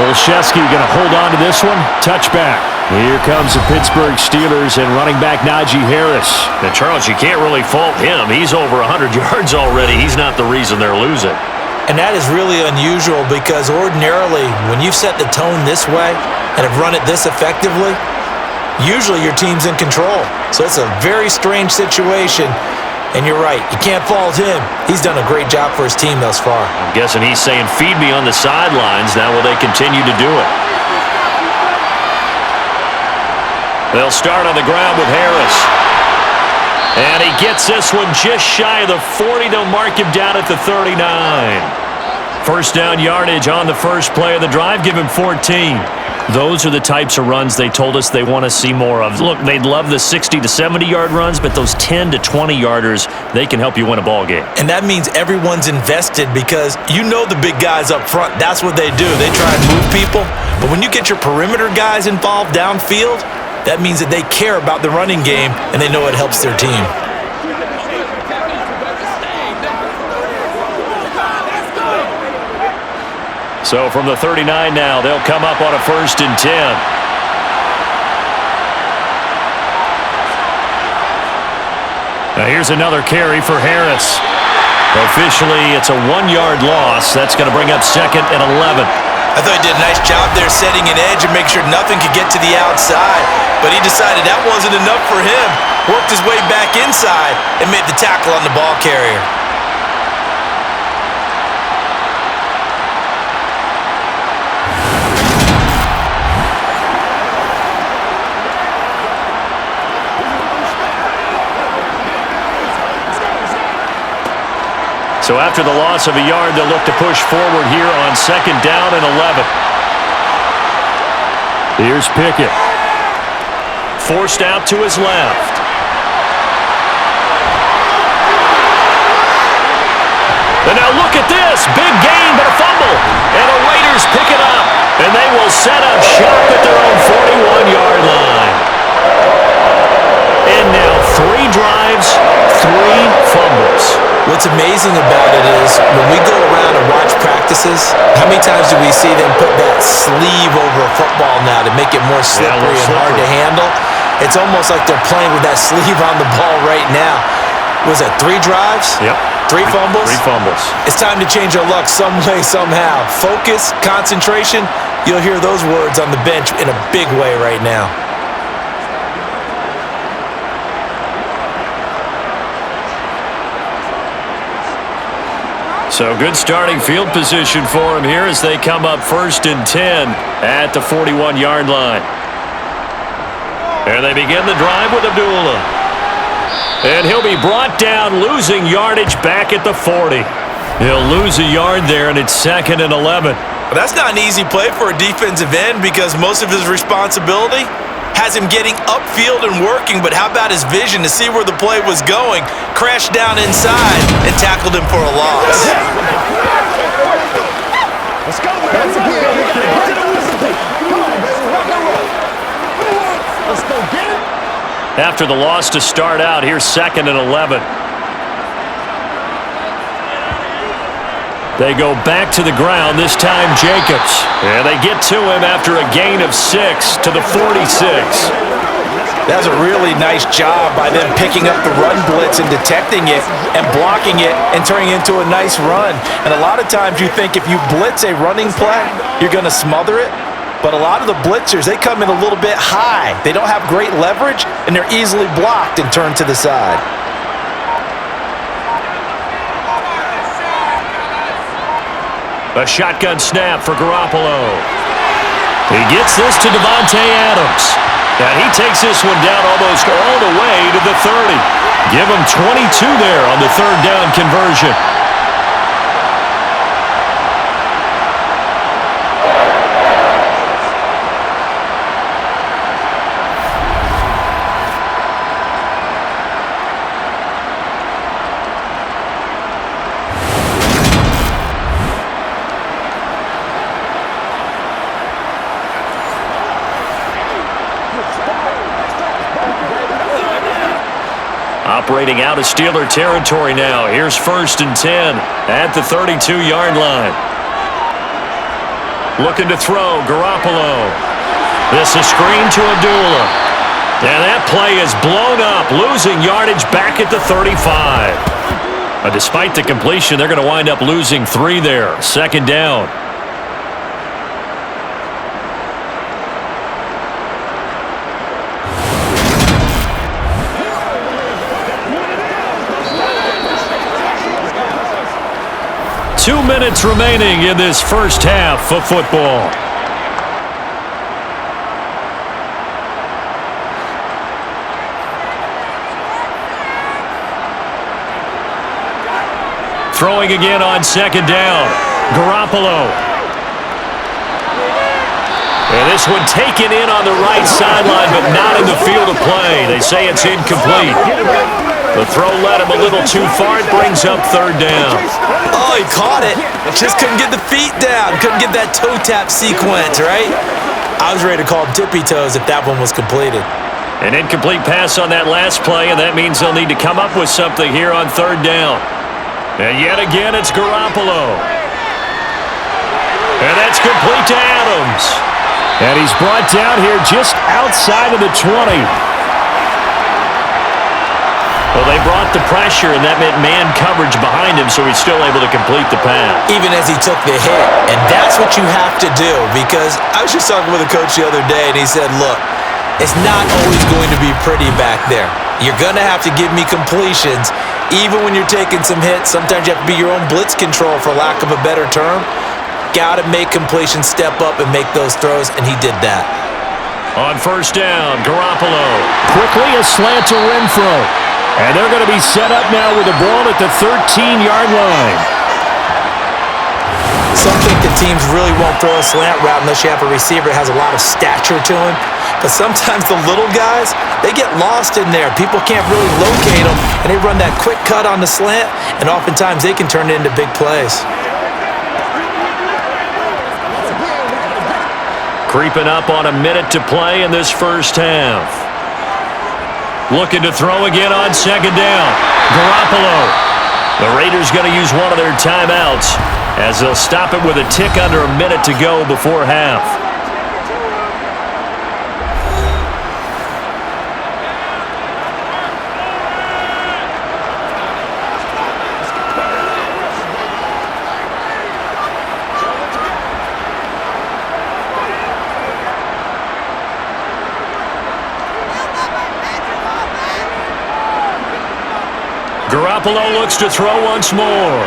Olszewski going to hold on to this one. Touchback. Here comes the Pittsburgh Steelers and running back Najee Harris. And Charles, you can't really fault him. He's over 100 yards already. He's not the reason they're losing. And that is really unusual because ordinarily, when you've set the tone this way and have run it this effectively, usually your team's in control. So it's a very strange situation. And you're right, you can't fault him. He's done a great job for his team thus far. I'm guessing he's saying, feed me on the sidelines. Now will they continue to do it? They'll start on the ground with Harris. And he gets this one just shy of the 40. They'll mark him down at the 39. First down yardage on the first play of the drive. Give him 14. Those are the types of runs they told us they want to see more of. Look, they'd love the 60 to 70-yard runs, but those 10 to 20-yarders, they can help you win a ball game. And that means everyone's invested because you know the big guys up front, that's what they do. They try and move people. But when you get your perimeter guys involved downfield, that means that they care about the running game and they know it helps their team. So from the 39 now, they'll come up on a 1st and 10. Now here's another carry for Harris. Officially, it's a 1-yard loss. That's going to bring up 2nd and 11. I thought he did a nice job there setting an edge and make sure nothing could get to the outside. But he decided that wasn't enough for him. Worked his way back inside and made the tackle on the ball carrier. So after the loss of a yard, they'll look to push forward here on 2nd down and 11. Here's Pickett. Forced out to his left. And now look at this. Big gain, but a fumble. And the Raiders pick it up. And they will set up shop at their own 41-yard line. And now 3 drives, 3 fumbles. What's amazing about it is when we go around and watch practices, how many times do we see them put that sleeve over a football now to make it more slippery and hard to handle? It's almost like they're playing with that sleeve on the ball right now. Was that 3 drives? Yep. 3 fumbles? 3 fumbles. It's time to change our luck some way, somehow. Focus, concentration, you'll hear those words on the bench in a big way right now. So good starting field position for him here as they come up 1st and 10 at the 41-yard line. And they begin the drive with Abdullah. And he'll be brought down, losing yardage back at the 40. He'll lose a yard there, and it's 2nd and 11. Well, that's not an easy play for a defensive end because most of his responsibility has him getting upfield and working, but how about his vision to see where the play was going, crashed down inside, and tackled him for a loss. Let's go, man. Let's go get it. After the loss to start out, here's 2nd and 11. They go back to the ground, this time Jacobs. And they get to him after a gain of 6 to the 46. That's a really nice job by them picking up the run blitz and detecting it and blocking it and turning it into a nice run. And a lot of times you think if you blitz a running play, you're going to smother it. But a lot of the blitzers, they come in a little bit high. They don't have great leverage, and they're easily blocked and turned to the side. A shotgun snap for Garoppolo. He gets this to Devontae Adams. And he takes this one down almost all the way to the 30. Give him 22 there on the third down conversion. Operating out of Steeler territory now. Here's 1st and 10 at the 32-yard line. Looking to throw, Garoppolo. This is screen to Abdullah. And that play is blown up, losing yardage back at the 35. Despite the completion, they're going to wind up losing 3 there. 2nd down. Two minutes remaining in this first half of football. Throwing again on 2nd down. Garoppolo. And this one taken in on the right sideline, but not in the field of play. They say it's incomplete. The throw led him a little too far. It brings up 3rd down. Oh, he caught it. Just couldn't get the feet down. Couldn't get that toe tap sequence, right? I was ready to call him tippy toes if that one was completed. An incomplete pass on that last play, and that means they'll need to come up with something here on 3rd down. And yet again, it's Garoppolo. And that's complete to Adams. And he's brought down here just outside of the 20. Well, they brought the pressure, and that meant man coverage behind him, so he's still able to complete the pass. Even as he took the hit. And that's what you have to do, because I was just talking with a coach the other day, and he said, look, it's not always going to be pretty back there. You're going to have to give me completions, even when you're taking some hits. Sometimes you have to be your own blitz control, for lack of a better term. Got to make completions, step up, and make those throws, and he did that. On 1st down, Garoppolo. Quickly a slant to Renfro. And they're going to be set up now with the ball at the 13-yard line. Some think the teams really won't throw a slant route unless you have a receiver that has a lot of stature to him. But sometimes the little guys, they get lost in there. People can't really locate them, and they run that quick cut on the slant, and oftentimes they can turn it into big plays. Creeping up on a minute to play in this first half. Looking to throw again on 2nd down. Garoppolo. The Raiders going to use one of their timeouts as they'll stop it with a tick under a minute to go before half. Garoppolo looks to throw once more.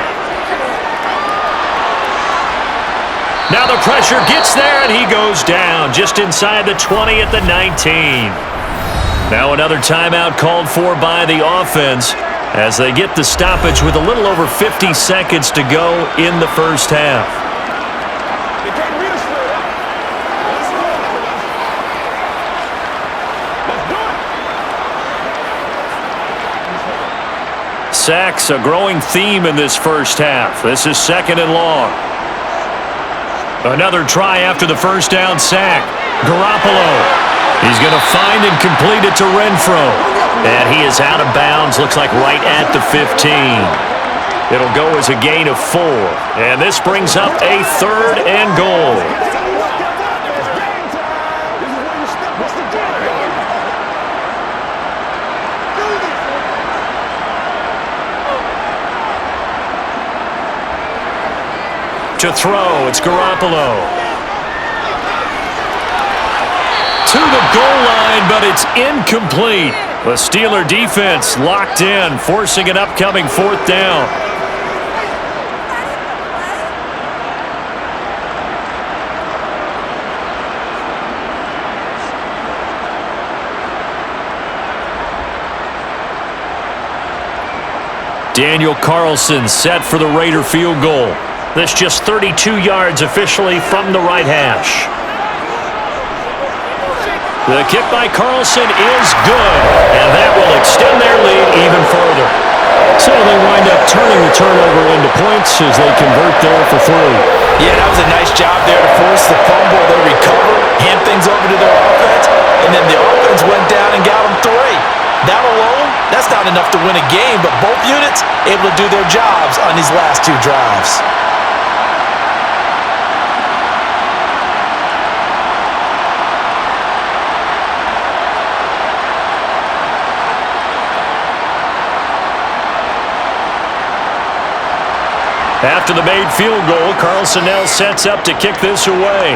Now the pressure gets there, and he goes down just inside the 20 at the 19. Now another timeout called for by the offense as they get the stoppage with a little over 50 seconds to go in the first half. Sacks, a growing theme in this first half. This is 2nd and long. Another try after the first down sack. Garoppolo. He's going to find and complete it to Renfro. And he is out of bounds, looks like right at the 15. It'll go as a gain of 4. And this brings up a 3rd and goal. To throw, it's Garoppolo. To the goal line, but it's incomplete. The Steeler defense locked in, forcing an upcoming 4th down. Daniel Carlson set for the Raider field goal. This just 32 yards officially from the right hash. The kick by Carlson is good, and that will extend their lead even further. So they wind up turning the turnover into points as they convert there for 3. Yeah, that was a nice job there to force the fumble. They recover, hand things over to their offense, and then the offense went down and got them 3. That alone, that's not enough to win a game, but both units able to do their jobs on these last 2 drives. After the made field goal, Carlson now sets up to kick this away.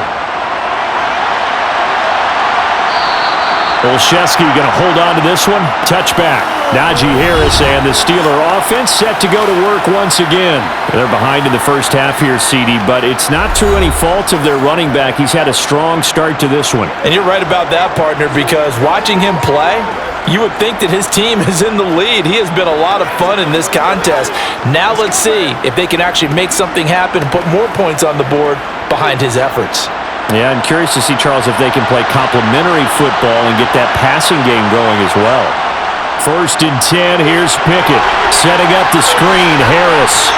Olszewski going to hold on to this one. Touchback. Najee Harris and the Steeler offense set to go to work once again. They're behind in the first half here, CD, but it's not through any fault of their running back. He's had a strong start to this one. And you're right about that, partner, because watching him play, you would think that his team is in the lead. He has been a lot of fun in this contest. Now let's see if they can actually make something happen and put more points on the board behind his efforts. Yeah, I'm curious to see, Charles, if they can play complementary football and get that passing game going as well. 1st and 10, here's Pickett. Setting up the screen, Harris.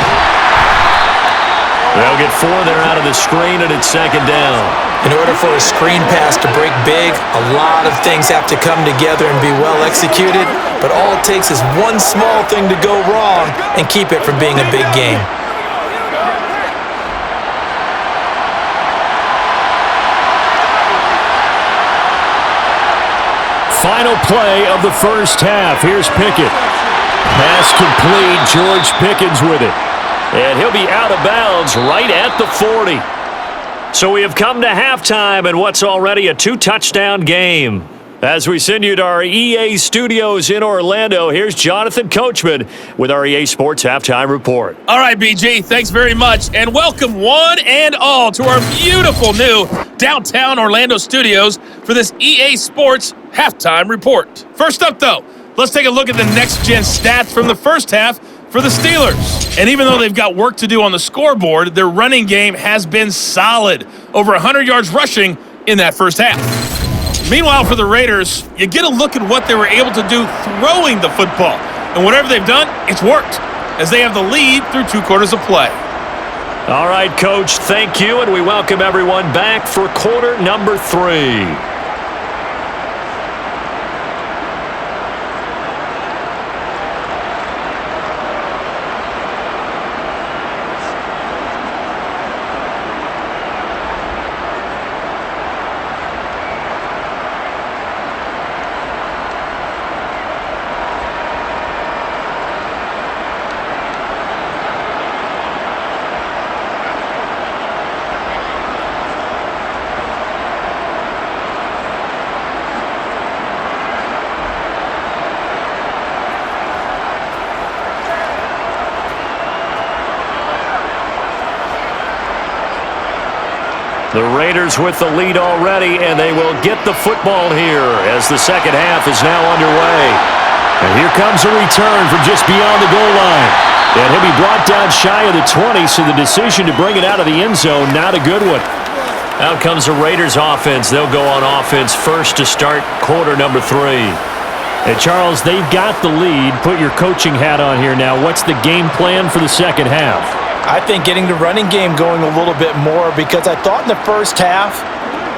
They'll get 4 there out of the screen, and it's 2nd down. In order for a screen pass to break big, a lot of things have to come together and be well executed, but all it takes is one small thing to go wrong and keep it from being a big game. Final play of the first half. Here's Pickett. Pass complete. George Pickens with it. And he'll be out of bounds right at the 40. So we have come to halftime in what's already a 2-touchdown game. As we send you to our EA studios in Orlando, here's Jonathan Coachman with our EA Sports Halftime Report. All right, BG, thanks very much, and welcome one and all to our beautiful new downtown Orlando studios for this EA Sports Halftime Report. First up, though, let's take a look at the next-gen stats from the first half for the Steelers. And even though they've got work to do on the scoreboard, their running game has been solid, over 100 yards rushing in that first half. Meanwhile, for the Raiders, you get a look at what they were able to do throwing the football. And whatever they've done, it's worked, as they have the lead through 2 quarters of play. All right, Coach, thank you, and we welcome everyone back for quarter number 3. The Raiders with the lead already, and they will get the football here as the second half is now underway. And here comes a return from just beyond the goal line. And he'll be brought down shy of the 20, so the decision to bring it out of the end zone, not a good one. Out comes the Raiders offense. They'll go on offense first to start quarter number 3. And Charles, they've got the lead. Put your coaching hat on here now. What's the game plan for the second half? I think getting the running game going a little bit more, because I thought in the first half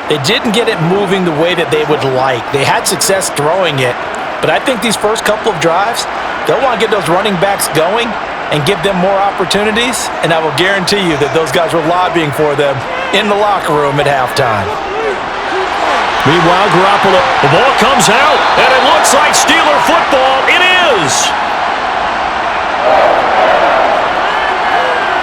they didn't get it moving the way that they would like. They had success throwing it, but I think these first couple of drives, they'll want to get those running backs going and give them more opportunities, and I will guarantee you that those guys were lobbying for them in the locker room at halftime. Meanwhile, Garoppolo, the ball comes out, and it looks like Steeler football. It is!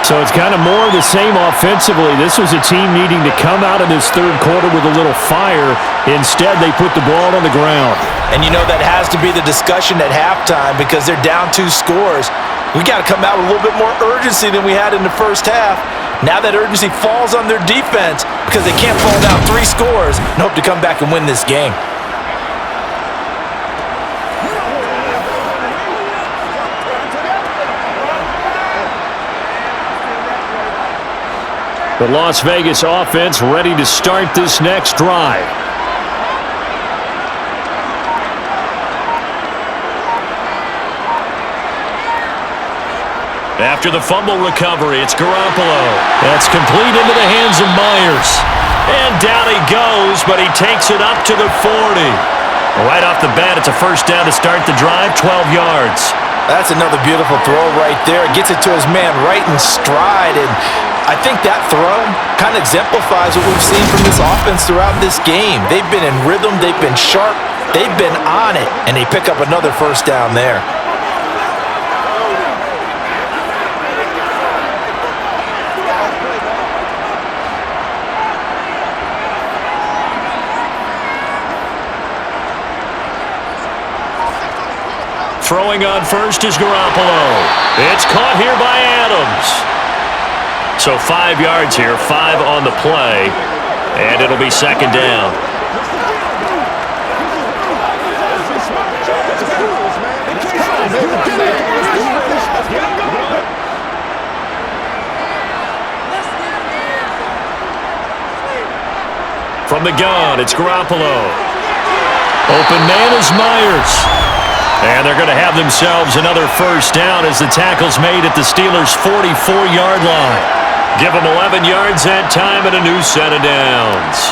So it's kind of more of the same offensively. This was a team needing to come out of this third quarter with a little fire. Instead, they put the ball on the ground. And you know that has to be the discussion at halftime, because they're down 2 scores. We got to come out with a little bit more urgency than we had in the first half. Now that urgency falls on their defense because they can't fall down 3 scores and hope to come back and win this game. The Las Vegas offense ready to start this next drive. After the fumble recovery, it's Garoppolo. That's complete into the hands of Myers. And down he goes, but he takes it up to the 40. Right off the bat, it's a first down to start the drive, 12 yards. That's another beautiful throw right there. Gets it to his man right in stride. And I think that throw kind of exemplifies what we've seen from this offense throughout this game. They've been in rhythm. They've been sharp. They've been on it. And they pick up another first down there. Throwing on first is Garoppolo. It's caught here by Adams. So 5 yards here, 5 on the play, and it'll be second down. From the gun, it's Garoppolo. Open man is Myers. And they're going to have themselves another first down as the tackle's made at the Steelers' 44-yard line. Give them 11 yards that time and a new set of downs.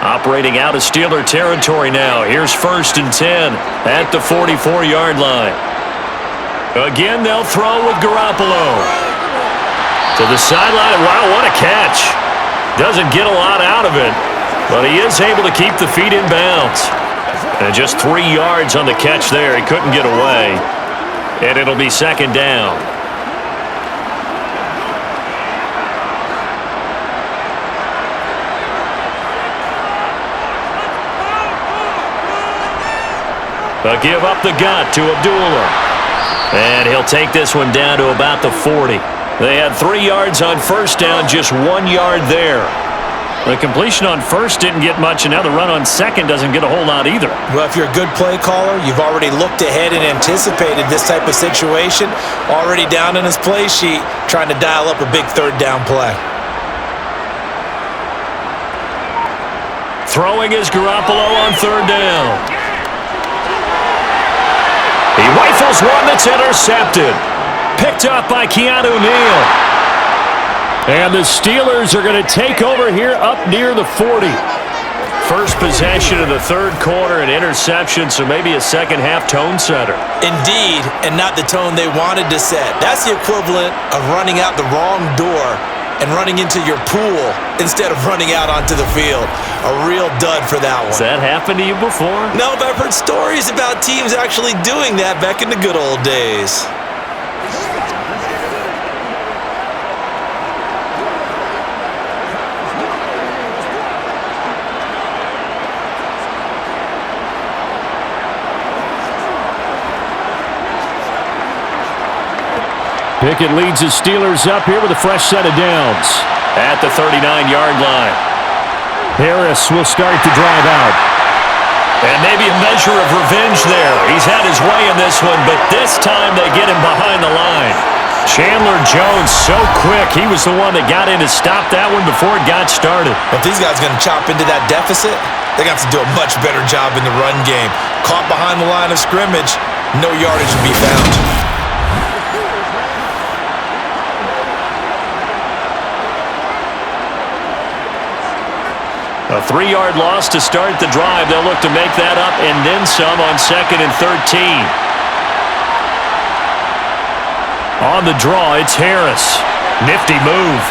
Operating out of Steeler territory now. Here's 1st and 10 at the 44-yard line. Again, they'll throw with Garoppolo. To the sideline. Wow, what a catch. Doesn't get a lot out of it, but he is able to keep the feet in bounds. And just 3 yards on the catch there. He couldn't get away. And it'll be second down. A give up the gut to Abdullah. And he'll take this one down to about the 40. They had 3 yards on first down, just 1 yard there. The completion on first didn't get much, and now the run on second doesn't get a whole lot either. Well, if you're a good play caller, you've already looked ahead and anticipated this type of situation. Already down in his play sheet, trying to dial up a big third down play. Throwing is Garoppolo on third down. He rifles one that's intercepted. Picked up by Keanu Neal. And the Steelers are going to take over here up near the 40. First possession of the third quarter, an interception, so maybe a second-half tone setter. Indeed, and not the tone they wanted to set. That's the equivalent of running out the wrong door and running into your pool instead of running out onto the field. A real dud for that one. Has that happened to you before? No, but I've heard stories about teams actually doing that back in the good old days. Pickett leads the Steelers up here with a fresh set of downs. At the 39-yard line. Harris will start to drive out. And maybe a measure of revenge there. He's had his way in this one, but this time they get him behind the line. Chandler Jones so quick. He was the one that got in to stop that one before it got started. If these guys are going to chop into that deficit, they're going to have to do a much better job in the run game. Caught behind the line of scrimmage, no yardage to be found. A 3-yard loss to start the drive. They'll look to make that up and then some on 2nd and 13. On the draw, it's Harris. Nifty move.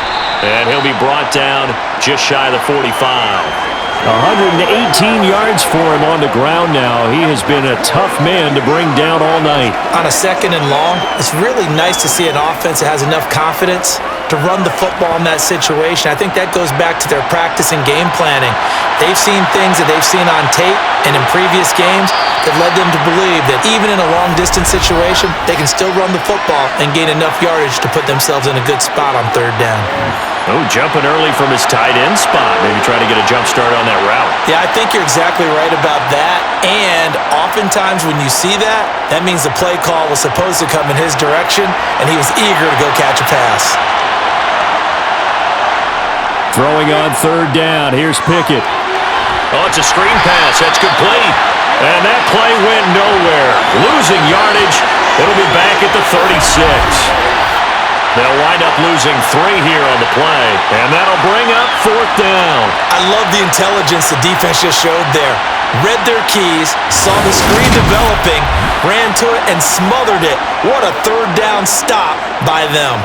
And he'll be brought down just shy of the 45. 118 yards for him on the ground now. He has been a tough man to bring down all night. On a 2nd and long, it's really nice to see an offense that has enough confidence to run the football in that situation. I think that goes back to their practice and game planning. They've seen things that they've seen on tape and in previous games that led them to believe that even in a long-distance situation, they can still run the football and gain enough yardage to put themselves in a good spot on third down. Oh, jumping early from his tight end spot. Maybe try to get a jump start on that route. Yeah, I think you're exactly right about that. And oftentimes when you see that, that means the play call was supposed to come in his direction, and he was eager to go catch a pass. Throwing on third down. Here's Pickett. Oh, it's a screen pass. That's complete. And that play went nowhere. Losing yardage. It'll be back at the 36. They'll wind up losing 3 here on the play, and that'll bring up fourth down. I love the intelligence the defense just showed there. Read their keys, saw the screen developing, ran to it, and smothered it. What a third down stop by them.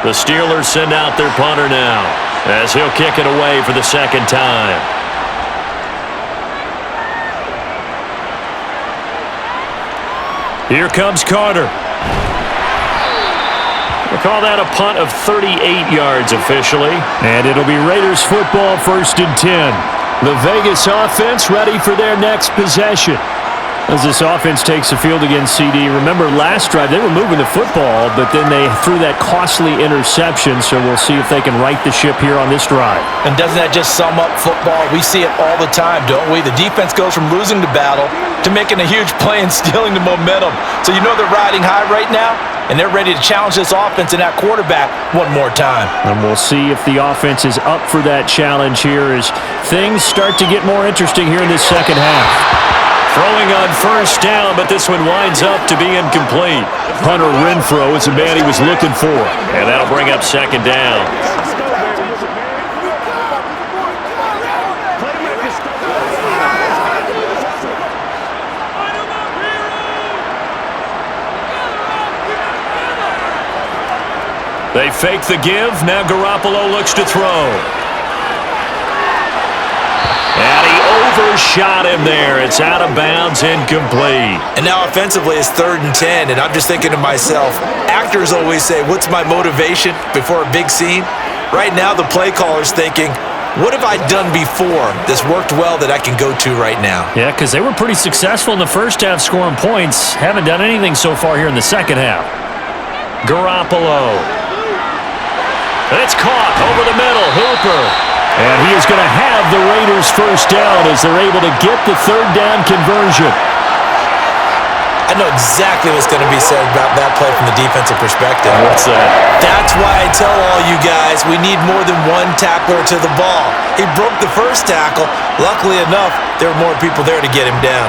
The Steelers send out their punter now, as he'll kick it away for the second time. Here comes Carter. We'll call that a punt of 38 yards officially. And it'll be Raiders football, 1st and 10. The Vegas offense ready for their next possession. As this offense takes the field against CD, remember last drive they were moving the football, but then they threw that costly interception, so we'll see if they can right the ship here on this drive. And doesn't that just sum up football? We see it all the time, don't we? The defense goes from losing the battle to making a huge play and stealing the momentum. So you know they're riding high right now, and they're ready to challenge this offense and that quarterback one more time. And we'll see if the offense is up for that challenge here as things start to get more interesting here in this second half. Throwing on first down, but this one winds up to be incomplete. Hunter Renfrow is the man he was looking for. And that'll bring up second down. They fake the give. Now Garoppolo looks to throw. And he overshot him there. It's out of bounds, incomplete. And now offensively it's 3rd and 10, and I'm just thinking to myself, actors always say, what's my motivation before a big scene? Right now the play caller's thinking, what have I done before that's worked well that I can go to right now? Yeah, because they were pretty successful in the first half scoring points. Haven't done anything so far here in the second half. Garoppolo. It's caught over the middle. Hooper. And he is going to have the Raiders first down as they're able to get the third down conversion. I know exactly what's going to be said about that play from the defensive perspective. What's that? That's why I tell all you guys we need more than one tackler to the ball. He broke the first tackle. Luckily enough, there were more people there to get him down.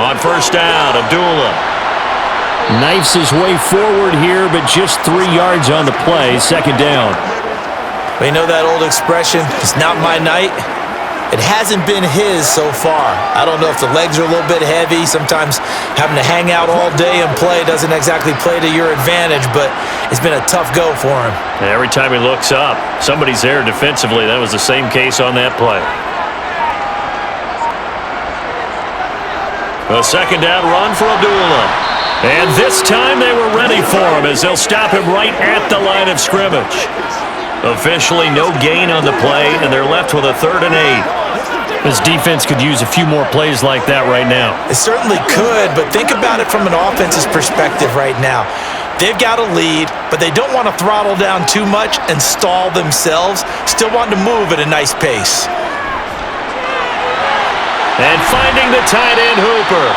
On first down, Abdullah. Knifes his way forward here, but just 3 yards on the play. Second down. Well, you know that old expression, it's not my night? It hasn't been his so far. I don't know if the legs are a little bit heavy. Sometimes having to hang out all day and play doesn't exactly play to your advantage, but it's been a tough go for him. Every time he looks up, somebody's there defensively. That was the same case on that play. A second down run for Abdullah. And this time they were ready for him as they'll stop him right at the line of scrimmage. Officially no gain on the play, and they're left with a 3rd and 8. This defense could use a few more plays like that right now. It certainly could, but think about it from an offense's perspective right now. They've got a lead, but they don't want to throttle down too much and stall themselves. Still want to move at a nice pace. And finding the tight end, Hooper.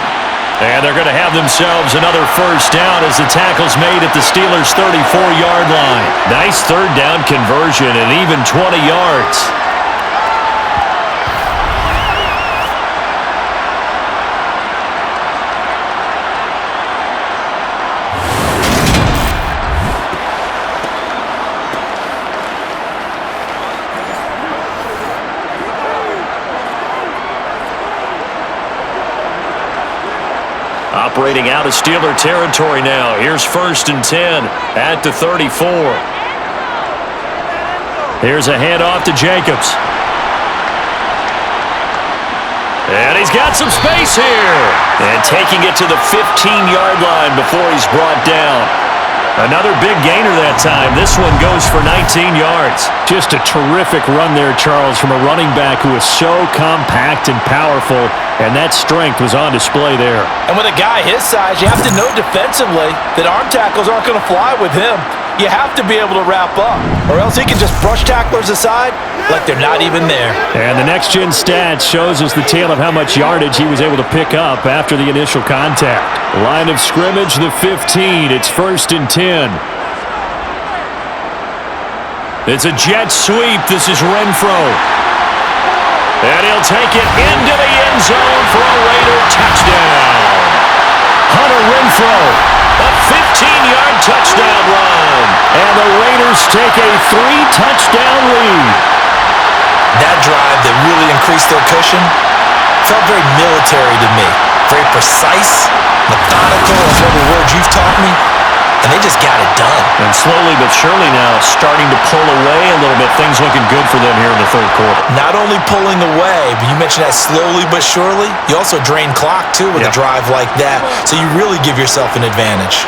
And they're going to have themselves another first down as the tackle's made at the Steelers' 34-yard line. Nice third down conversion and even 20 yards. getting out of Steeler territory now. Here's 1st and 10 at the 34. Here's a handoff to Jacobs. And he's got some space here. And taking it to the 15-yard line before he's brought down. Another big gainer that time. This one goes for 19 yards. Just a terrific run there, Charles, from a running back who is so compact and powerful, and that strength was on display there. And with a guy his size, you have to know defensively that arm tackles aren't going to fly with him. You have to be able to wrap up, or else he can just brush tacklers aside like they're not even there. And the next-gen stats shows us the tale of how much yardage he was able to pick up after the initial contact. Line of scrimmage, the 15. It's 1st and 10. It's a jet sweep. This is Renfro. And he'll take it into the end zone for a Raider touchdown. Hunter Renfro, a 15-yard touchdown run. And the Raiders take a 3-touchdown lead. That drive that really increased their cushion felt very military to me. Very precise, methodical, is one of the words you've taught me. And they just got it done. And slowly but surely now starting to pull away a little bit. Things looking good for them here in the third quarter. Not only pulling away, but you mentioned that slowly but surely. You also drain clock, too, with a drive like that. So you really give yourself an advantage.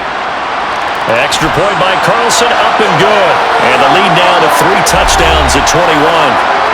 Extra point by Carlson, up and good. And the lead now to 3 touchdowns at 21.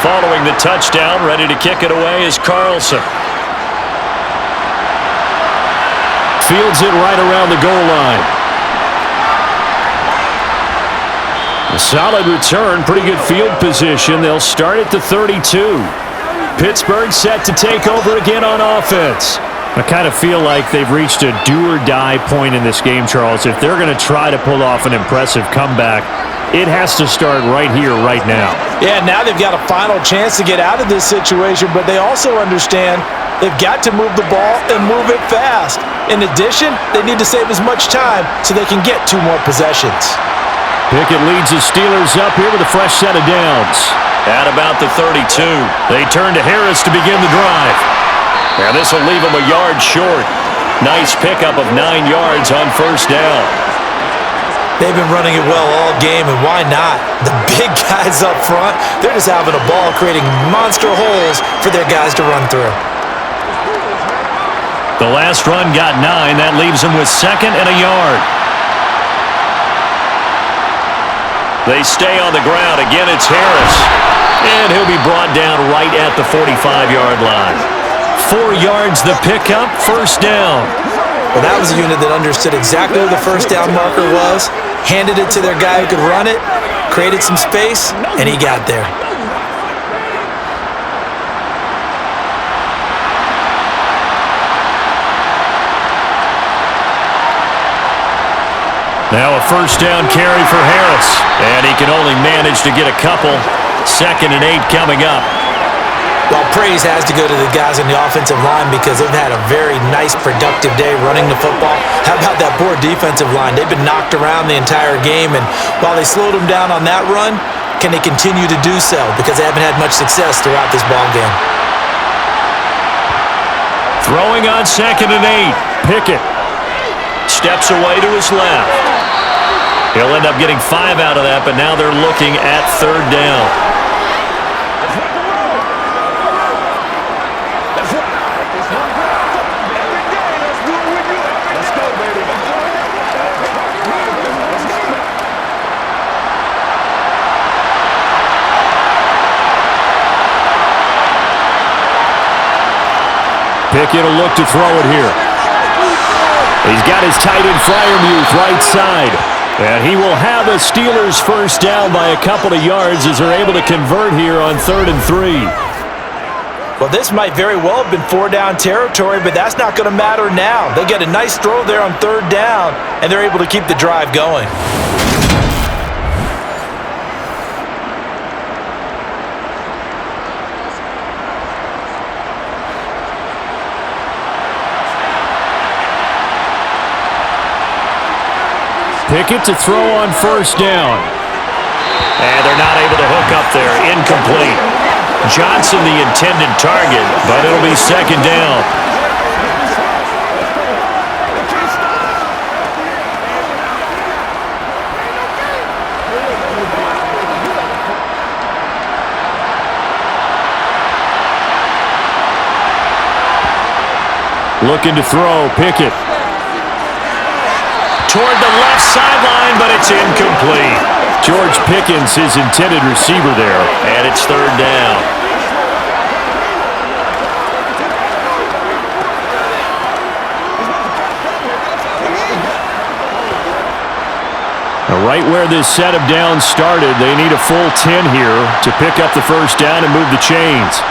Following the touchdown, ready to kick it away is Carlson. Fields it right around the goal line. A solid return, pretty good field position. They'll start at the 32. Pittsburgh set to take over again on offense. I kind of feel like they've reached a do-or-die point in this game, Charles. If they're going to try to pull off an impressive comeback, it has to start right here, right now. Yeah, now they've got a final chance to get out of this situation, but they also understand they've got to move the ball and move it fast. In addition, they need to save as much time so they can get 2 more possessions. Pickett leads the Steelers up here with a fresh set of downs. At about the 32. They turn to Harris to begin the drive. Now this will leave them a yard short. Nice pickup of 9 yards on 1st down. They've been running it well all game, and why not? The big guys up front, they're just having a ball creating monster holes for their guys to run through. The last run got 9. That leaves them with 2nd and a yard. They stay on the ground. Again, it's Harris. And he'll be brought down right at the 45-yard line. 4 yards the pickup, 1st down. Well, that was a unit that understood exactly where the 1st down marker was, handed it to their guy who could run it, created some space, and he got there. Now a 1st down carry for Harris. And he can only manage to get a couple. 2nd and 8 coming up. Well, praise has to go to the guys on the offensive line because they've had a very nice, productive day running the football. How about that poor defensive line? They've been knocked around the entire game, and while they slowed them down on that run, can they continue to do so? Because they haven't had much success throughout this ball game. Throwing on 2nd and 8. Pickett Steps away to his left. He'll end up getting 5 out of that, but now they're looking at 3rd down. Pickett will look to throw it here. He's got his tight end Freiermuth right side. And he will have a Steelers 1st down by a couple of yards as they're able to convert here on 3rd and 3. Well, this might very well have been 4-down territory, but that's not going to matter now. They get a nice throw there on 3rd down, and they're able to keep the drive going. Pickett to throw on 1st down. And they're not able to hook up there. Incomplete. Johnson the intended target, but it'll be 2nd down. Looking to throw, Pickett. Toward the left sideline, but it's incomplete. George Pickens, his intended receiver there. And it's 3rd down. Now, right where this set of downs started, they need a full 10 here to pick up the 1st down and move the chains.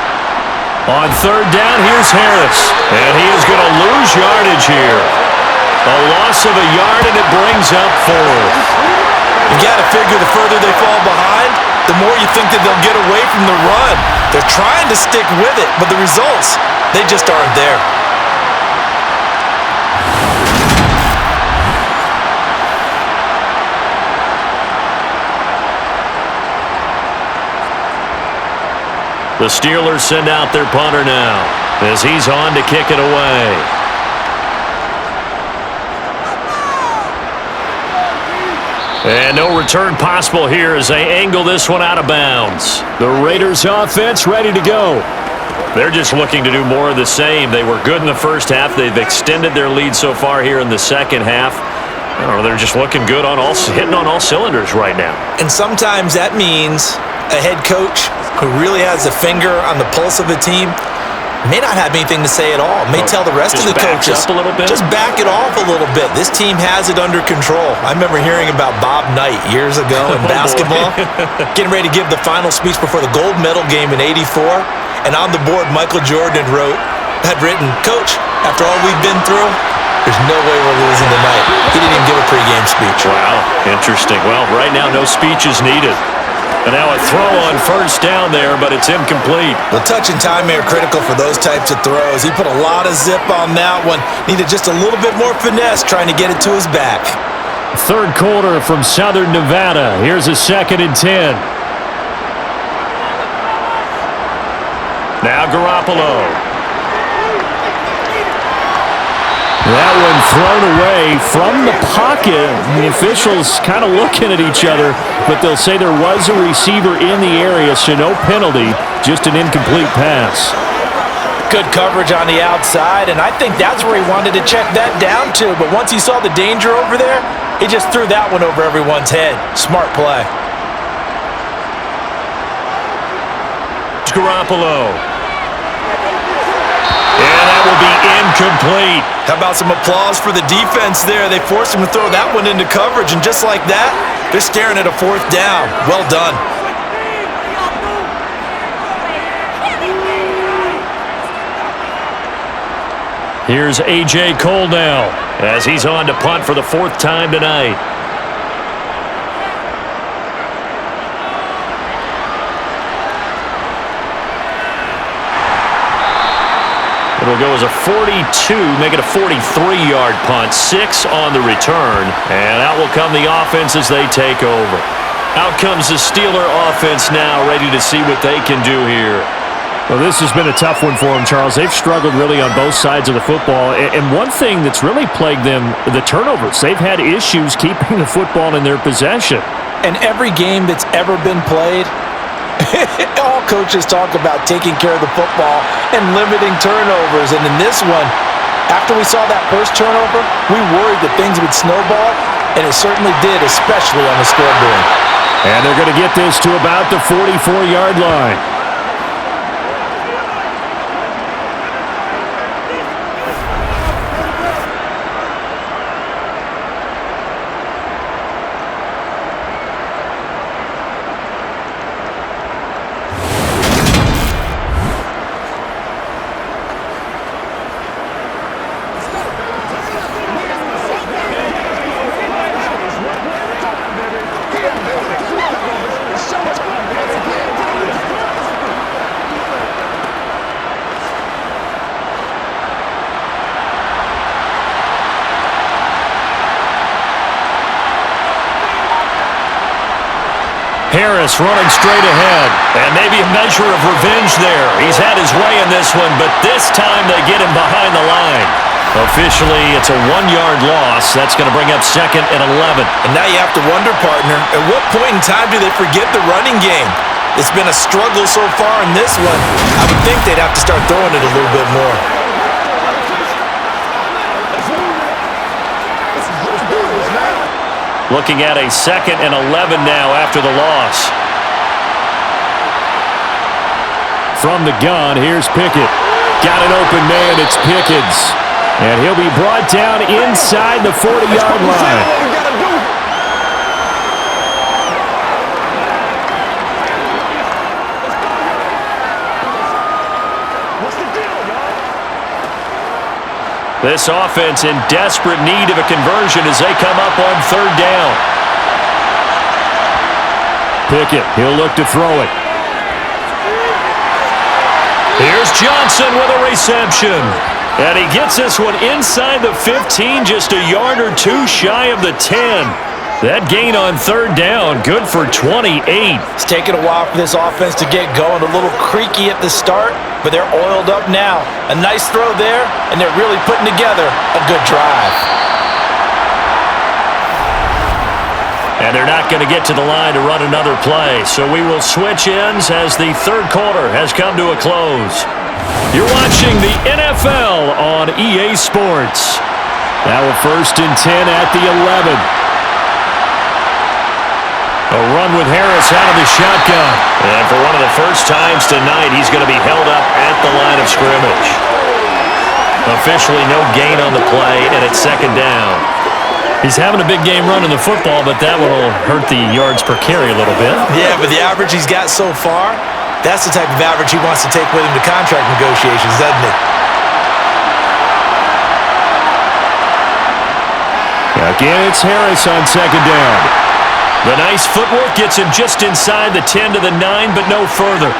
On 3rd down, here's Harris. And he is going to lose yardage here. A loss of a yard, and it brings up 4th. You got to figure the further they fall behind, the more you think that they'll get away from the run. They're trying to stick with it, but the results, they just aren't there. The Steelers send out their punter now as he's on to kick it away. And no return possible here as they angle this one out of bounds. The Raiders offense ready to go. They're just looking to do more of the same. They were good in the 1st half. They've extended their lead so far here in the 2nd half. I don't know, they're just looking good hitting on all cylinders right now. And sometimes that means a head coach who really has a finger on the pulse of the team may not have anything to say at all. May tell the rest of the coaches, up a little bit. Just back it off a little bit. This team has it under control. I remember hearing about Bob Knight years ago in basketball, getting ready to give the final speech before the gold medal game in '84, and on the board, Michael Jordan had written, "Coach, after all we've been through, there's no way we're losing tonight." He didn't even give a pregame speech. Wow, interesting. Well, right now, no speech is needed. And now a throw on 1st down there, but it's incomplete. The touch and time are critical for those types of throws. He put a lot of zip on that one. Needed just a little bit more finesse trying to get it to his back. 3rd quarter from Southern Nevada. Here's a 2nd and 10. Now Garoppolo. That one thrown away from the pocket. The officials kind of looking at each other, but they'll say there was a receiver in the area, so no penalty, just an incomplete pass. Good coverage on the outside, and I think that's where he wanted to check that down to, but once he saw the danger over there, he just threw that one over everyone's head. Smart play. Garoppolo. And that will be incomplete. How about some applause for the defense there? They forced him to throw that one into coverage, and just like that, they're staring at a 4th down. Well done. Here's A.J. Cole now as he's on to punt for the 4th time tonight. It'll go as a 42, make it a 43-yard punt, 6 on the return, and out will come the offense as they take over. Out comes the Steeler offense now, ready to see what they can do here. Well, this has been a tough one for them, Charles. They've struggled really on both sides of the football, and one thing that's really plagued them, the turnovers. They've had issues keeping the football in their possession. And every game that's ever been played, all coaches talk about taking care of the football and limiting turnovers. And in this one, after we saw that first turnover, we worried that things would snowball, and it certainly did, especially on the scoreboard. And they're going to get this to about the 44-yard line. Harris running straight ahead. And maybe a measure of revenge there. He's had his way in this one, but this time they get him behind the line. Officially, it's a 1-yard loss. That's going to bring up 2nd and 11. And now you have to wonder, partner, at what point in time do they forget the running game? It's been a struggle so far in this one. I would think they'd have to start throwing it a little bit more. Looking at a 2nd and 11 now after the loss. From the gun, here's Pickett. Got an open man, it's Pickens. And he'll be brought down inside the 40-yard line. This offense in desperate need of a conversion as they come up on 3rd down. Pickett, he'll look to throw it. Here's Johnson with a reception. And he gets this one inside the 15, just a yard or two shy of the 10. That gain on 3rd down, good for 28. It's taken a while for this offense to get going. A little creaky at the start, but they're oiled up now. A nice throw there, and they're really putting together a good drive. And they're not going to get to the line to run another play, so we will switch ends as the 3rd quarter has come to a close. You're watching the NFL on EA Sports. Now a 1st and 10 at the 11. A run with Harris out of the shotgun. And for one of the first times tonight, he's going to be held up at the line of scrimmage. Officially no gain on the play, and it's 2nd down. He's having a big game running the football, but that one will hurt the yards per carry a little bit. Yeah, but the average he's got so far, that's the type of average he wants to take with him to contract negotiations, doesn't it? Again, it's Harris on 2nd down. The nice footwork gets him just inside the 10 to the 9, but no further.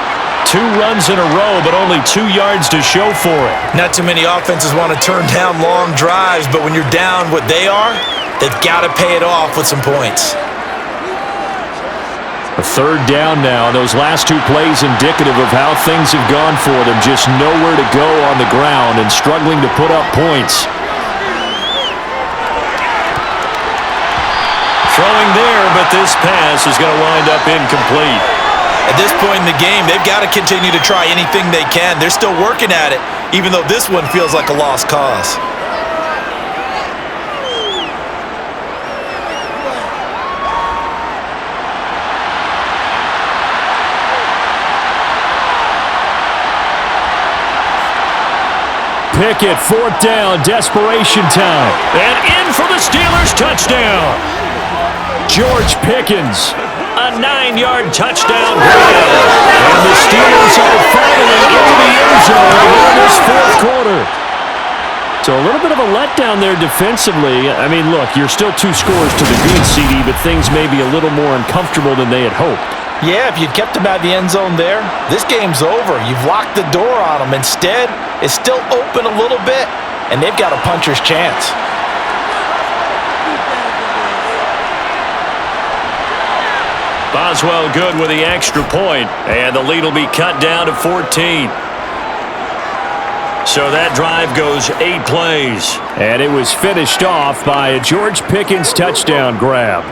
2 runs in a row, but only 2 yards to show for it. Not too many offenses want to turn down long drives, but when you're down what they are, they've got to pay it off with some points. A 3rd down now. Those last 2 plays indicative of how things have gone for them. Just nowhere to go on the ground and struggling to put up points. Throwing there, but this pass is going to wind up incomplete. At this point in the game, they've got to continue to try anything they can. They're still working at it, even though this one feels like a lost cause. Pickett, 4th down, desperation time. And in for the Steelers touchdown. George Pickens. A 9-yard touchdown grab. And the Steelers are finally into the end zone in this 4th quarter. So a little bit of a letdown there defensively. I mean, look, you're still 2 scores to the good, CD, but things may be a little more uncomfortable than they had hoped. Yeah, if you'd kept them out of the end zone there, this game's over. You've locked the door on them. Instead, it's still open a little bit, and they've got a puncher's chance. Boswell good with the extra point, and the lead will be cut down to 14. So that drive goes 8 plays. And it was finished off by a George Pickens touchdown grab.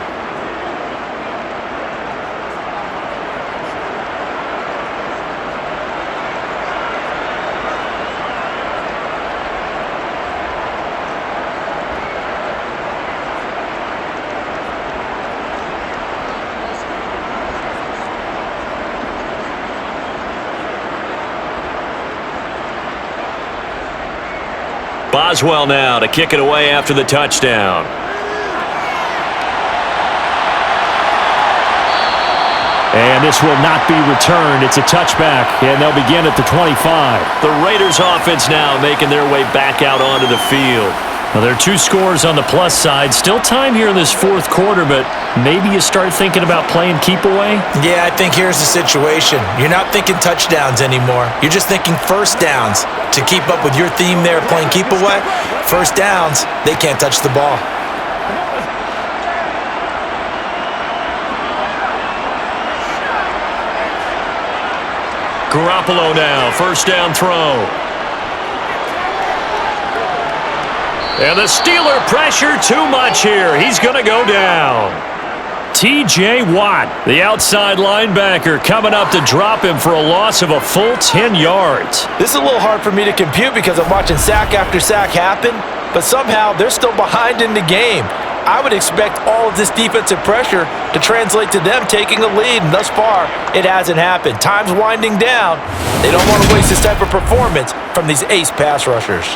Boswell now to kick it away after the touchdown. And this will not be returned. It's a touchback, and they'll begin at the 25. The Raiders offense now making their way back out onto the field. Well, there are 2 scores on the plus side. Still time here in this 4th quarter, but maybe you start thinking about playing keep away? Yeah, I think here's the situation. You're not thinking touchdowns anymore. You're just thinking first downs. To keep up with your theme there, playing keep away, first downs, they can't touch the ball. Garoppolo now, first down throw. And the Steeler pressure too much here. He's going to go down. T.J. Watt, the outside linebacker, coming up to drop him for a loss of a full 10 yards. This is a little hard for me to compute because I'm watching sack after sack happen, but somehow they're still behind in the game. I would expect all of this defensive pressure to translate to them taking a lead, and thus far, it hasn't happened. Time's winding down. They don't want to waste this type of performance from these ace pass rushers.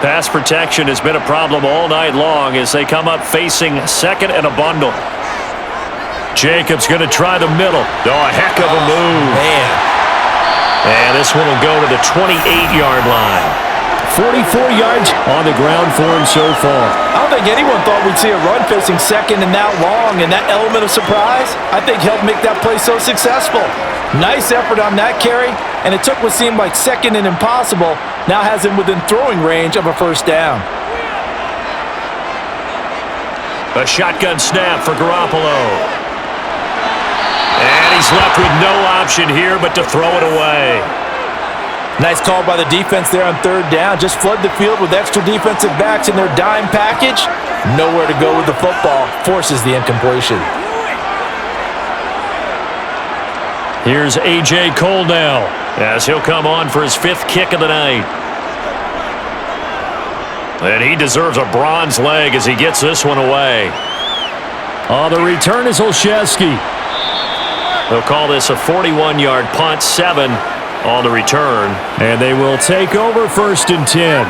Pass protection has been a problem all night long as they come up facing second and a bundle. Jacobs going to try the middle. Oh, a heck of a move. Man. And this one will go to the 28-yard line. 44 yards on the ground for him so far. I don't think anyone thought we'd see a run facing second and that long, and that element of surprise, I think, helped make that play so successful. Nice effort on that carry, and it took what seemed like second and impossible, now has him within throwing range of a first down. A shotgun snap for Garoppolo. And he's left with no option here but to throw it away. Nice call by the defense there on third down. Just flood the field with extra defensive backs in their dime package. Nowhere to go with the football. Forces the incompletion. Here's A.J. Cole now as he'll come on for his 5th kick of the night. And he deserves a bronze leg as he gets this one away. On the return is Olszewski. They'll call this a 41-yard punt, 7 on the return. And they will take over 1st and 10.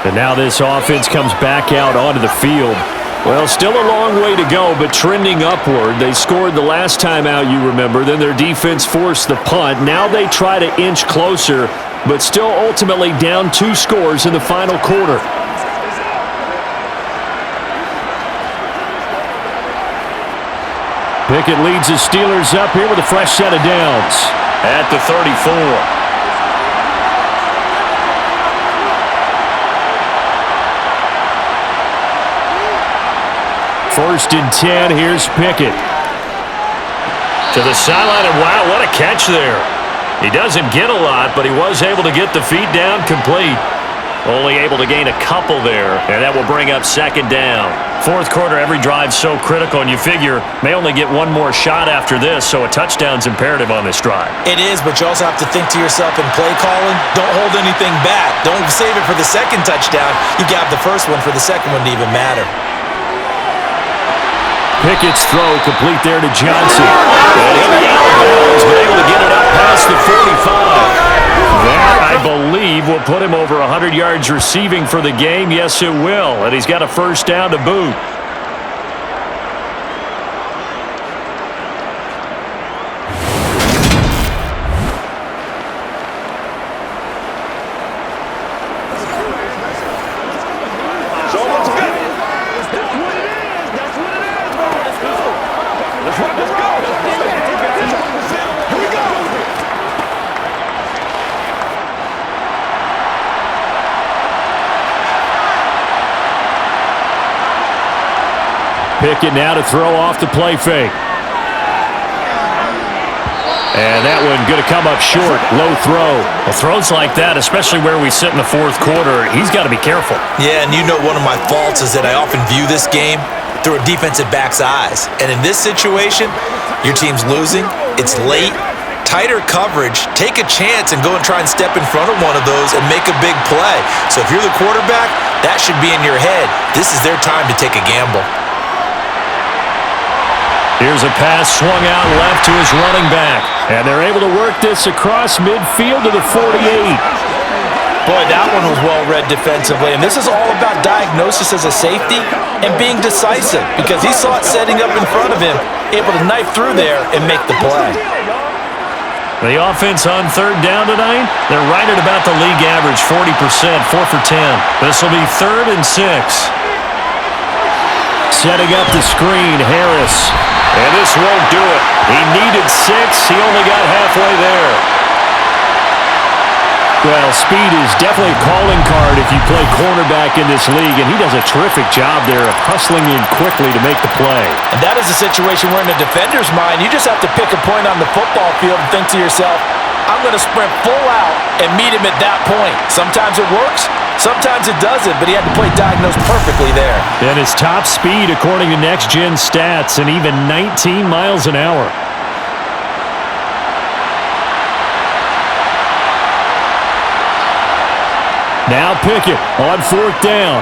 And now this offense comes back out onto the field. Well, still a long way to go, but trending upward. They scored the last time out, you remember. Then their defense forced the punt. Now they try to inch closer, but still ultimately down 2 scores in the final quarter. Pickett leads the Steelers up here with a fresh set of downs. At the 34. 1st and 10, here's Pickett. To the sideline, and wow, what a catch there. He doesn't get a lot, but he was able to get the feet down complete. Only able to gain a couple there, and that will bring up 2nd down. 4th quarter, every drive so critical, and you figure may only get one more shot after this, so a touchdown's imperative on this drive. It is, but you also have to think to yourself in play calling, don't hold anything back. Don't save it for the 2nd touchdown. You got the 1st one for the 2nd one to even matter. Pickett's throw complete there to Johnson. And he'll be out of bounds, but able to get it up past the 45. That, I believe, will put him over 100 yards receiving for the game. Yes, it will. And he's got a 1st down to boot. Pickett now to throw off the play fake. And that one going to come up short. Low throw. Well, throws like that, especially where we sit in the 4th quarter, he's got to be careful. Yeah, and you know one of my faults is that I often view this game through a defensive back's eyes. And in this situation, your team's losing. It's late. Tighter coverage. Take a chance and go and try and step in front of one of those and make a big play. So if you're the quarterback, that should be in your head. This is their time to take a gamble. Here's a pass swung out left to his running back. And they're able to work this across midfield to the 48. Boy, that one was well-read defensively. And this is all about diagnosis as a safety and being decisive because he saw it setting up in front of him, able to knife through there and make the play. The offense on 3rd down tonight, they're right at about the league average, 40%, 4 for 10. This will be 3rd and 6. Setting up the screen, Harris. And this won't do it. He needed 6. He only got halfway there. Well, speed is definitely a calling card if you play cornerback in this league, and he does a terrific job there of hustling in quickly to make the play. And that is a situation where in the defender's mind, you just have to pick a point on the football field and think to yourself, I'm going to sprint full out and meet him at that point. Sometimes it works, sometimes it doesn't, but he had to play diagnosed perfectly there. And his top speed, according to Next Gen Stats, and even 19 miles an hour. Now Pickett on 4th down.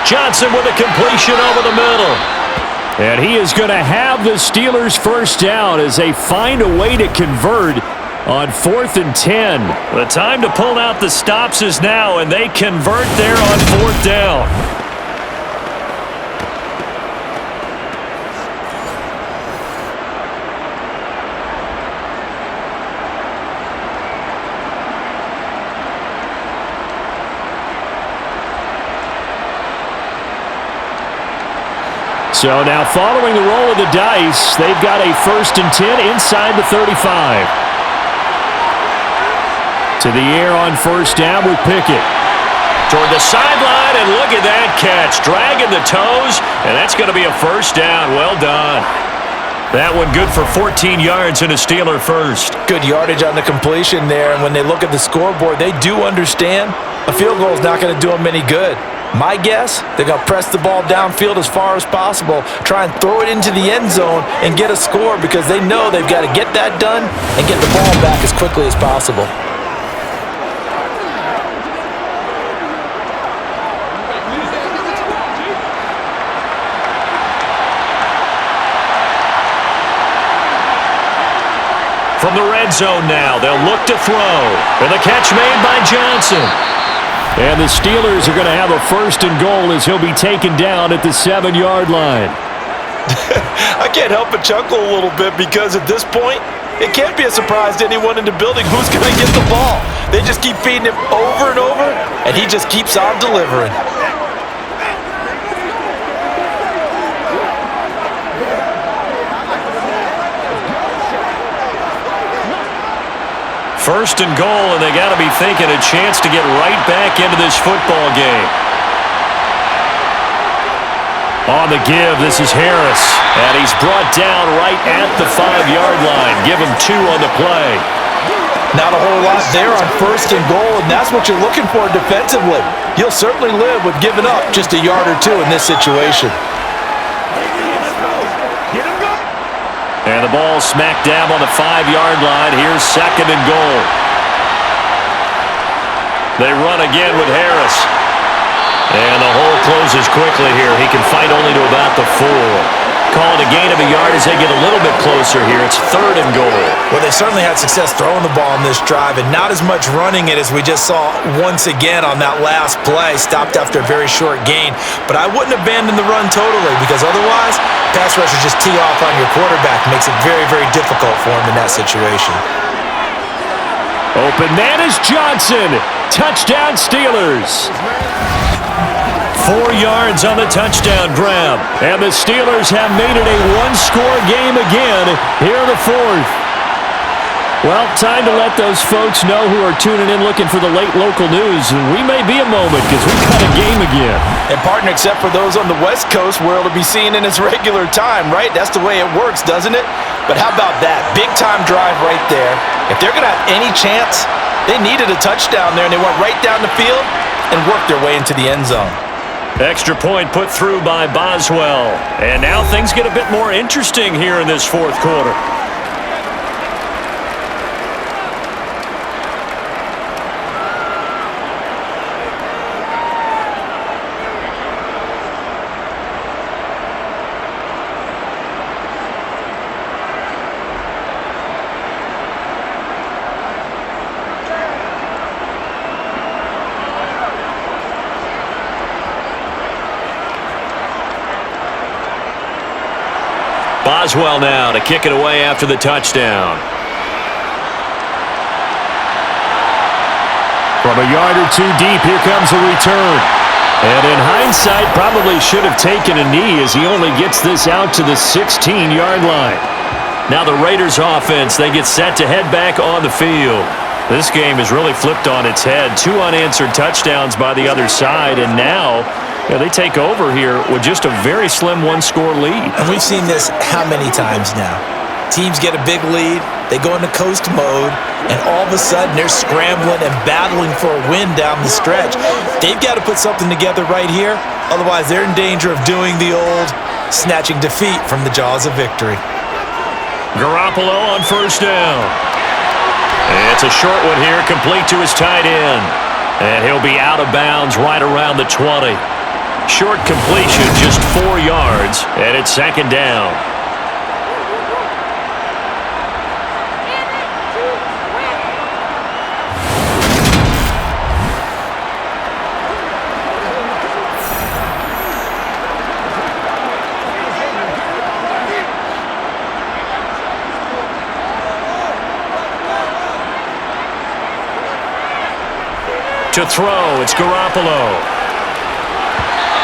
Johnson with a completion over the middle. And he is going to have the Steelers first down as they find a way to convert on 4th and 10. The time to pull out the stops is now, and they convert there on 4th down. So now following the roll of the dice, they've got a 1st and 10 inside the 35. To the air on 1st down with Pickett. Toward the sideline, and look at that catch. Dragging the toes, and that's going to be a 1st down. Well done. That one good for 14 yards and a Steeler first. Good yardage on the completion there, and when they look at the scoreboard, they do understand a field goal is not going to do them any good. My guess, they're going to press the ball downfield as far as possible, try and throw it into the end zone and get a score because they know they've got to get that done and get the ball back as quickly as possible. From the red zone now, they'll look to throw. And the catch made by Johnson. And the Steelers are going to have a 1st and goal as he'll be taken down at the 7-yard line. I can't help but chuckle a little bit because at this point, it can't be a surprise to anyone in the building who's going to get the ball. They just keep feeding him over and over, and he just keeps on delivering. First and goal, and they got to be thinking a chance to get right back into this football game. On the give, this is Harris. And he's brought down right at the 5-yard line. Give him 2 on the play. Not a whole lot there on 1st and goal, and that's what you're looking for defensively. You'll certainly live with giving up just a yard or 2 in this situation. And the ball smack dab on the 5-yard line. Here's 2nd and goal. They run again with Harris. And the hole closes quickly here. He can fight only to about the 4. Calling a gain of a yard as they get a little bit closer here. It's 3rd and goal. Well, they certainly had success throwing the ball on this drive and not as much running it as we just saw once again on that last play. Stopped after a very short gain. But I wouldn't abandon the run totally because otherwise, pass rushers just tee off on your quarterback. Makes it very, very difficult for him in that situation. Open man is Johnson. Touchdown Steelers. 4 yards on the touchdown grab. And the Steelers have made it a 1-score game again here in the 4th. Well, time to let those folks know who are tuning in looking for the late local news. And we may be a moment because we've got a game again. And partner, except for those on the West Coast where it'll be seen in its regular time, right? That's the way it works, doesn't it? But how about that? Big time drive right there. If they're going to have any chance, they needed a touchdown there, and they went right down the field and worked their way into the end zone. Extra point put through by Boswell. And now things get a bit more interesting here in this 4th quarter. Boswell now to kick it away after the touchdown. From a yard or 2 deep, here comes a return. And in hindsight, probably should have taken a knee as he only gets this out to the 16-yard line. Now the Raiders offense, they get set to head back on the field. This game has really flipped on its head. 2 unanswered touchdowns by the other side, and now they take over here with just a very slim one-score lead. And we've seen this how many times now? Teams get a big lead, they go into coast mode, and all of a sudden they're scrambling and battling for a win down the stretch. They've got to put something together right here, otherwise they're in danger of doing the old snatching defeat from the jaws of victory. Garoppolo on first down. It's a short one here, complete to his tight end. And he'll be out of bounds right around the 20. Short completion, just 4 yards, and it's second down. To throw, it's Garoppolo.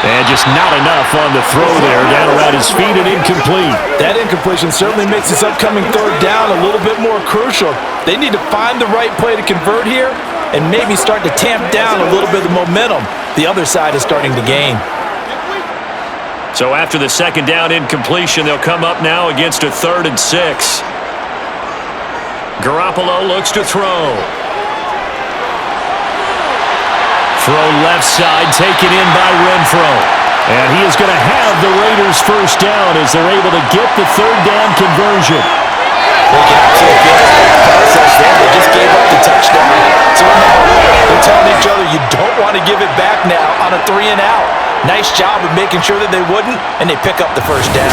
And just not enough on the throw there, down around his feet and incomplete. That incompletion certainly makes this upcoming third down a little bit more crucial. They need to find the right play to convert here and maybe start to tamp down a little bit of the momentum the other side is starting to gain. So after the second down incompletion, they'll come up now against a 3rd and 6. Garoppolo looks to throw. Throw left side, taken in by Renfro. And he is going to have the Raiders first down as they're able to get the 3rd down conversion. They can absolutely feel the process there. They just gave up the touchdown. So they're telling each other, you don't want to give it back now on a 3 and out. Nice job of making sure that they wouldn't, and they pick up the first down.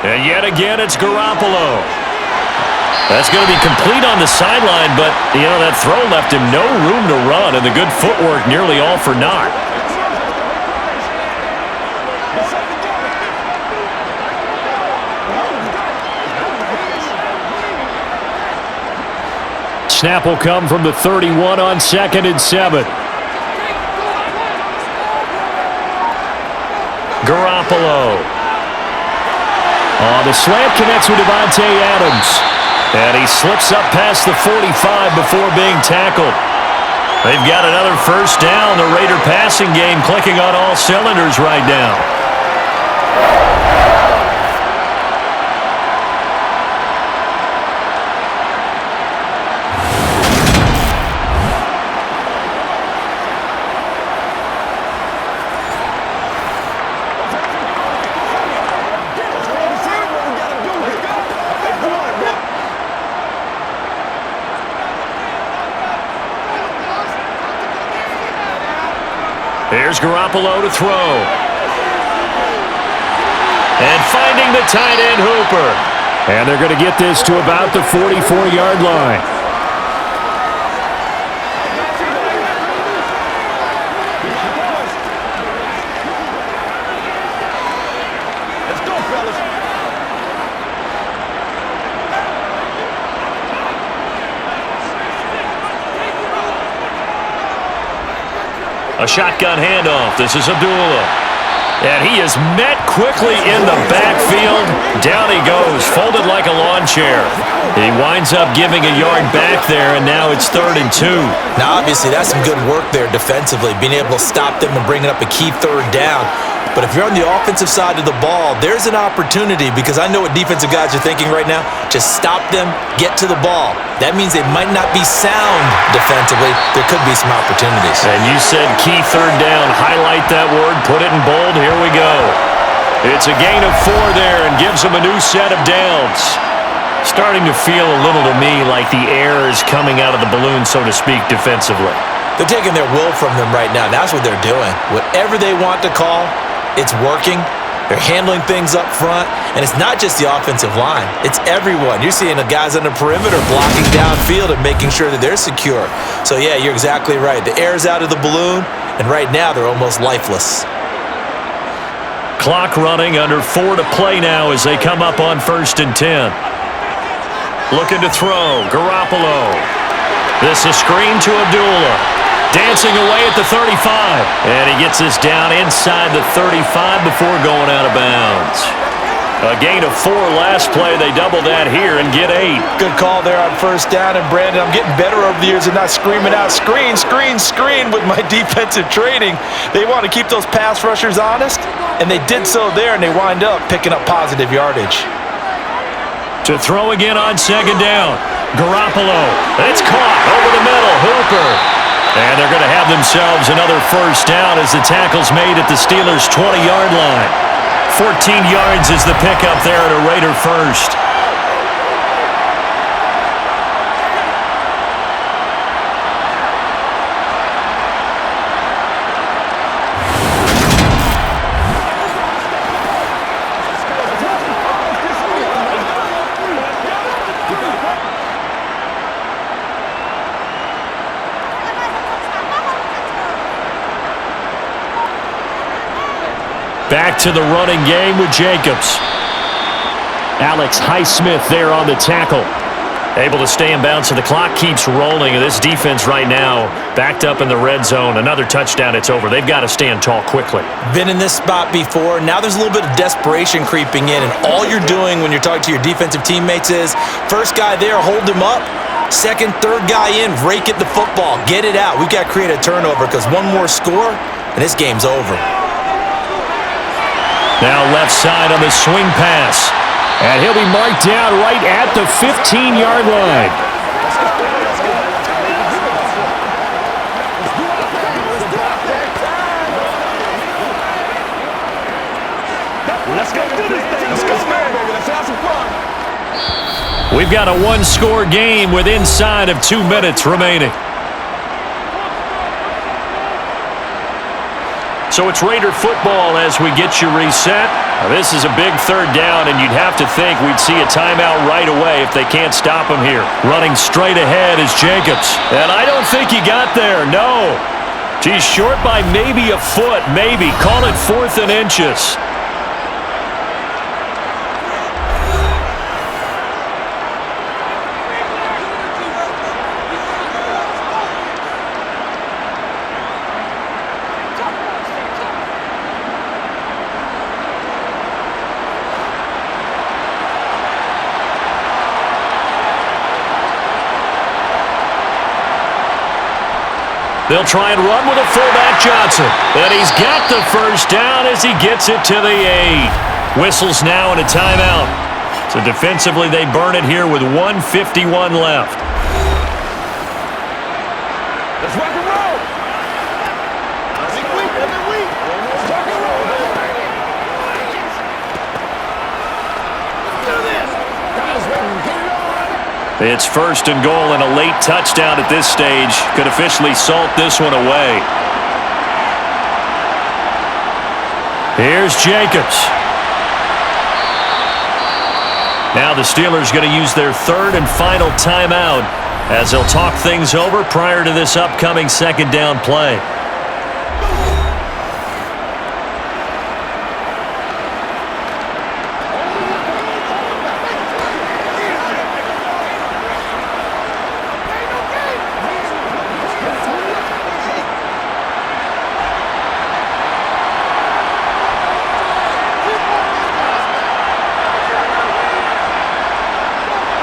And yet again, it's Garoppolo. That's going to be complete on the sideline, but, that throw left him no room to run, and the good footwork nearly all for naught. Snap will come from the 31 on 2nd and 7. Garoppolo. The slant connects with Devontae Adams. And he slips up past the 45 before being tackled. They've got another first down. The Raider passing game clicking on all cylinders right now. Here's Garoppolo to throw. And finding the tight end Hooper. And they're going to get this to about the 44-yard line. Let's go, fellas. A shotgun handoff. This is Abdullah. And he is met quickly in the backfield. Down he goes, folded like a lawn chair. He winds up giving a yard back there, and now it's 3rd and 2. Now, obviously, that's some good work there defensively, being able to stop them and bringing up a key 3rd down. But if you're on the offensive side of the ball, there's an opportunity, because I know what defensive guys are thinking right now. Just stop them, get to the ball. That means they might not be sound defensively. There could be some opportunities. And you said key 3rd down. Highlight that word. Put it in bold. Here we go. It's a gain of 4 there and gives them a new set of downs. Starting to feel a little to me like the air is coming out of the balloon, so to speak, defensively. They're taking their will from them right now. That's what they're doing. Whatever they want to call, it's working. They're handling things up front. And it's not just the offensive line. It's everyone. You're seeing the guys on the perimeter blocking downfield and making sure that they're secure. So, yeah, you're exactly right. The air's out of the balloon, and right now they're almost lifeless. Clock running, under 4 to play now as they come up on 1st and 10. Looking to throw. Garoppolo. This is screen to Abdullah. Dancing away at the 35. And he gets this down inside the 35 before going out of bounds. A gain of 4 last play. They double that here and get 8. Good call there on first down. And, Brandon, I'm getting better over the years and not screaming out, screen, screen, screen with my defensive training. They want to keep those pass rushers honest, and they did so there, and they wind up picking up positive yardage. To throw again on second down. Garoppolo. It's caught over the middle. Hooper. And they're going to have themselves another first down as the tackle's made at the Steelers' 20-yard line. 14 yards is the pickup there at a Raider first. Back to the running game with Jacobs. Alex Highsmith there on the tackle. Able to stay in bounds, so the clock keeps rolling. This defense right now backed up in the red zone. Another touchdown, it's over. They've got to stand tall quickly. Been in this spot before. Now there's a little bit of desperation creeping in, and all you're doing when you're talking to your defensive teammates is first guy there, hold him up. Second, third guy in, rake at the football. Get it out. We've got to create a turnover because one more score, and this game's over. Now left side on the swing pass. And he'll be marked down right at the 15-yard line. Let's go do this thing. Let's go, baby. Let's have some fun. We've got a one-score game with inside of 2 minutes remaining. So it's Raider football as we get you reset. Now this is a big third down, and you'd have to think we'd see a timeout right away if they can't stop him here. Running straight ahead is Jacobs. And I don't think he got there, no. He's short by maybe a foot, maybe. Call it 4th and inches. They'll try and run with a fullback, Johnson. And he's got the first down as he gets it to the 8. Whistles now and a timeout. So defensively, they burn it here with 1:51 left. Let's rock and roll. Every week. Let's rock and roll. Do this. Guys, get it on. It's 1st and goal and a late touchdown at this stage. Could officially salt this one away. Here's Jacobs. Now the Steelers going to use their 3rd and final timeout as they'll talk things over prior to this upcoming second down play.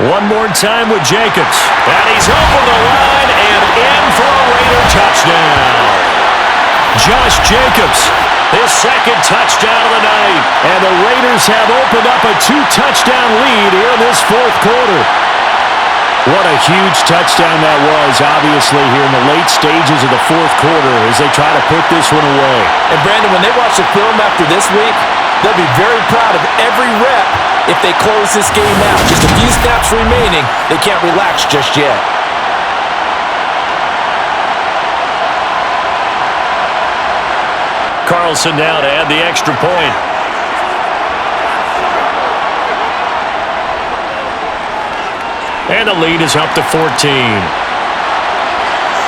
One more time with Jacobs. And he's over the line and in for a Raider touchdown. Josh Jacobs, his 2nd touchdown of the night. And the Raiders have opened up a 2-touchdown lead here in this 4th quarter. What a huge touchdown that was, obviously, here in the late stages of the 4th quarter as they try to put this one away. And, Brandon, when they watch the film after this week, they'll be very proud of every rep if they close this game out. Just a few snaps remaining. They can't relax just yet. Carlson now to add the extra point. And the lead is up to 14.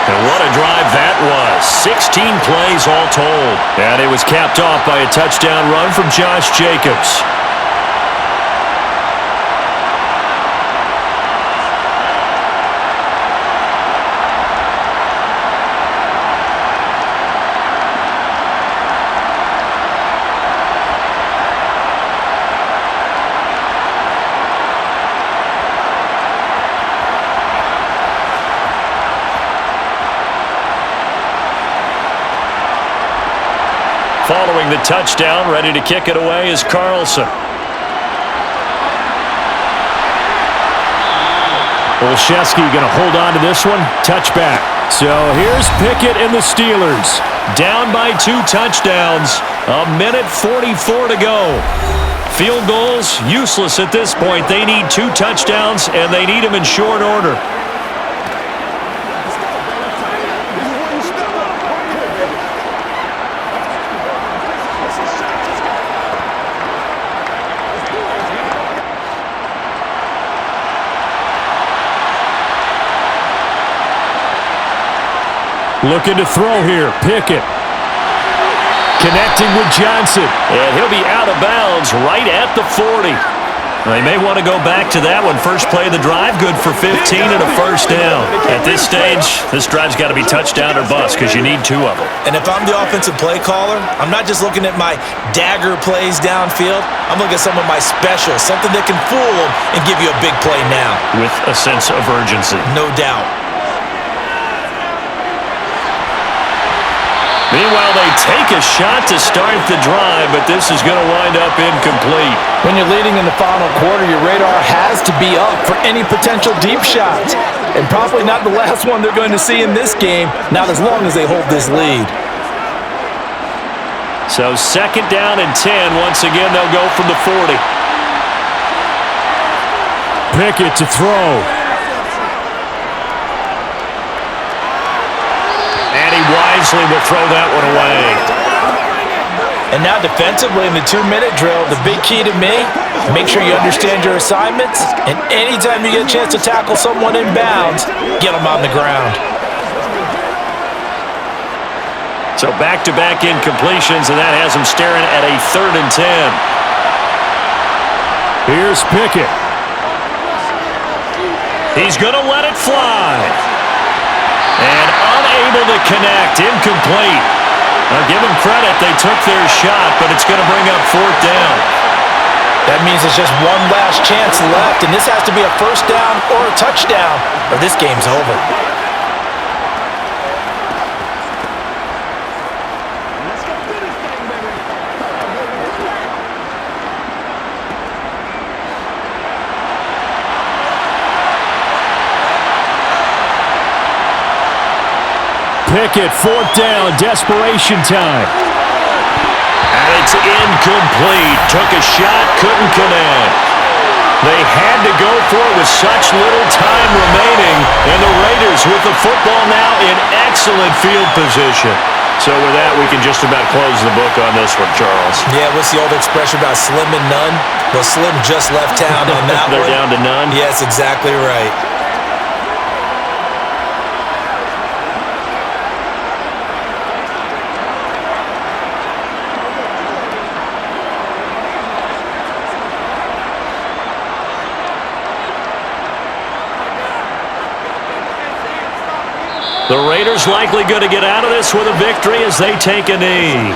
And what a drive that was. 16 plays all told. And it was capped off by a touchdown run from Josh Jacobs. the touchdown. Ready to kick it away is Carlson. Olszewski going to hold on to this one. Touchback. So here's Pickett and the Steelers. Down by 2 touchdowns. A minute 44 to go. Field goals, useless at this point. They need 2 touchdowns, and they need them in short order. Looking to throw here. Pickett. Connecting with Johnson. And he'll be out of bounds right at the 40. They may want to go back to that one. First play of the drive, good for 15 and a first down. At this stage, this drive's got to be touchdown or bust because you need 2 of them. And if I'm the offensive play caller, I'm not just looking at my dagger plays downfield. I'm looking at some of my specials, something that can fool them and give you a big play now. With a sense of urgency. No doubt. Meanwhile, they take a shot to start the drive, but this is going to wind up incomplete. When you're leading in the final quarter, your radar has to be up for any potential deep shots. And probably not the last one they're going to see in this game, not as long as they hold this lead. So 2nd down and 10. Once again, they'll go from the 40. Pickett to throw. Wisely will throw that one away. And now defensively in the 2-minute drill, the big key to me, make sure you understand your assignments, and anytime you get a chance to tackle someone in bounds, get them on the ground. So back-to-back incompletions, and that has them staring at a 3rd and 10. Here's Pickett. He's going to let it fly. And unable to connect, incomplete. Now give them credit, they took their shot, but it's going to bring up 4th down. That means there's just one last chance left, and this has to be a first down or a touchdown, or this game's over. Pickett, 4th down, desperation time. And it's incomplete. Took a shot, couldn't connect. They had to go for it with such little time remaining. And the Raiders with the football now in excellent field position. So with that, we can just about close the book on this one, Charles. Yeah, what's the old expression about slim and none? Well, Slim just left town on that They're one. down to none? Yes, exactly right. The Raiders likely going to get out of this with a victory as they take a knee.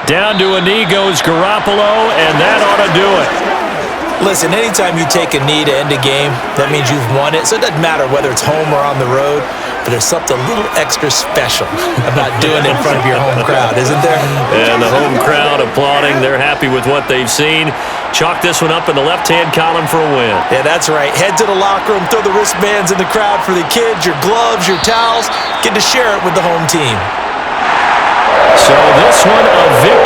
Down to a knee goes Garoppolo, and that ought to do it. Listen, anytime you take a knee to end a game, that means you've won it. So it doesn't matter whether it's home or on the road, but there's something a little extra special about doing it in front of your home crowd, isn't there? And the home crowd applauding. They're happy with what they've seen. Chalk this one up in the left-hand column for a win. Yeah, that's right. Head to the locker room, throw the wristbands in the crowd for the kids, your gloves, your towels. Get to share it with the home team. So this one a victory.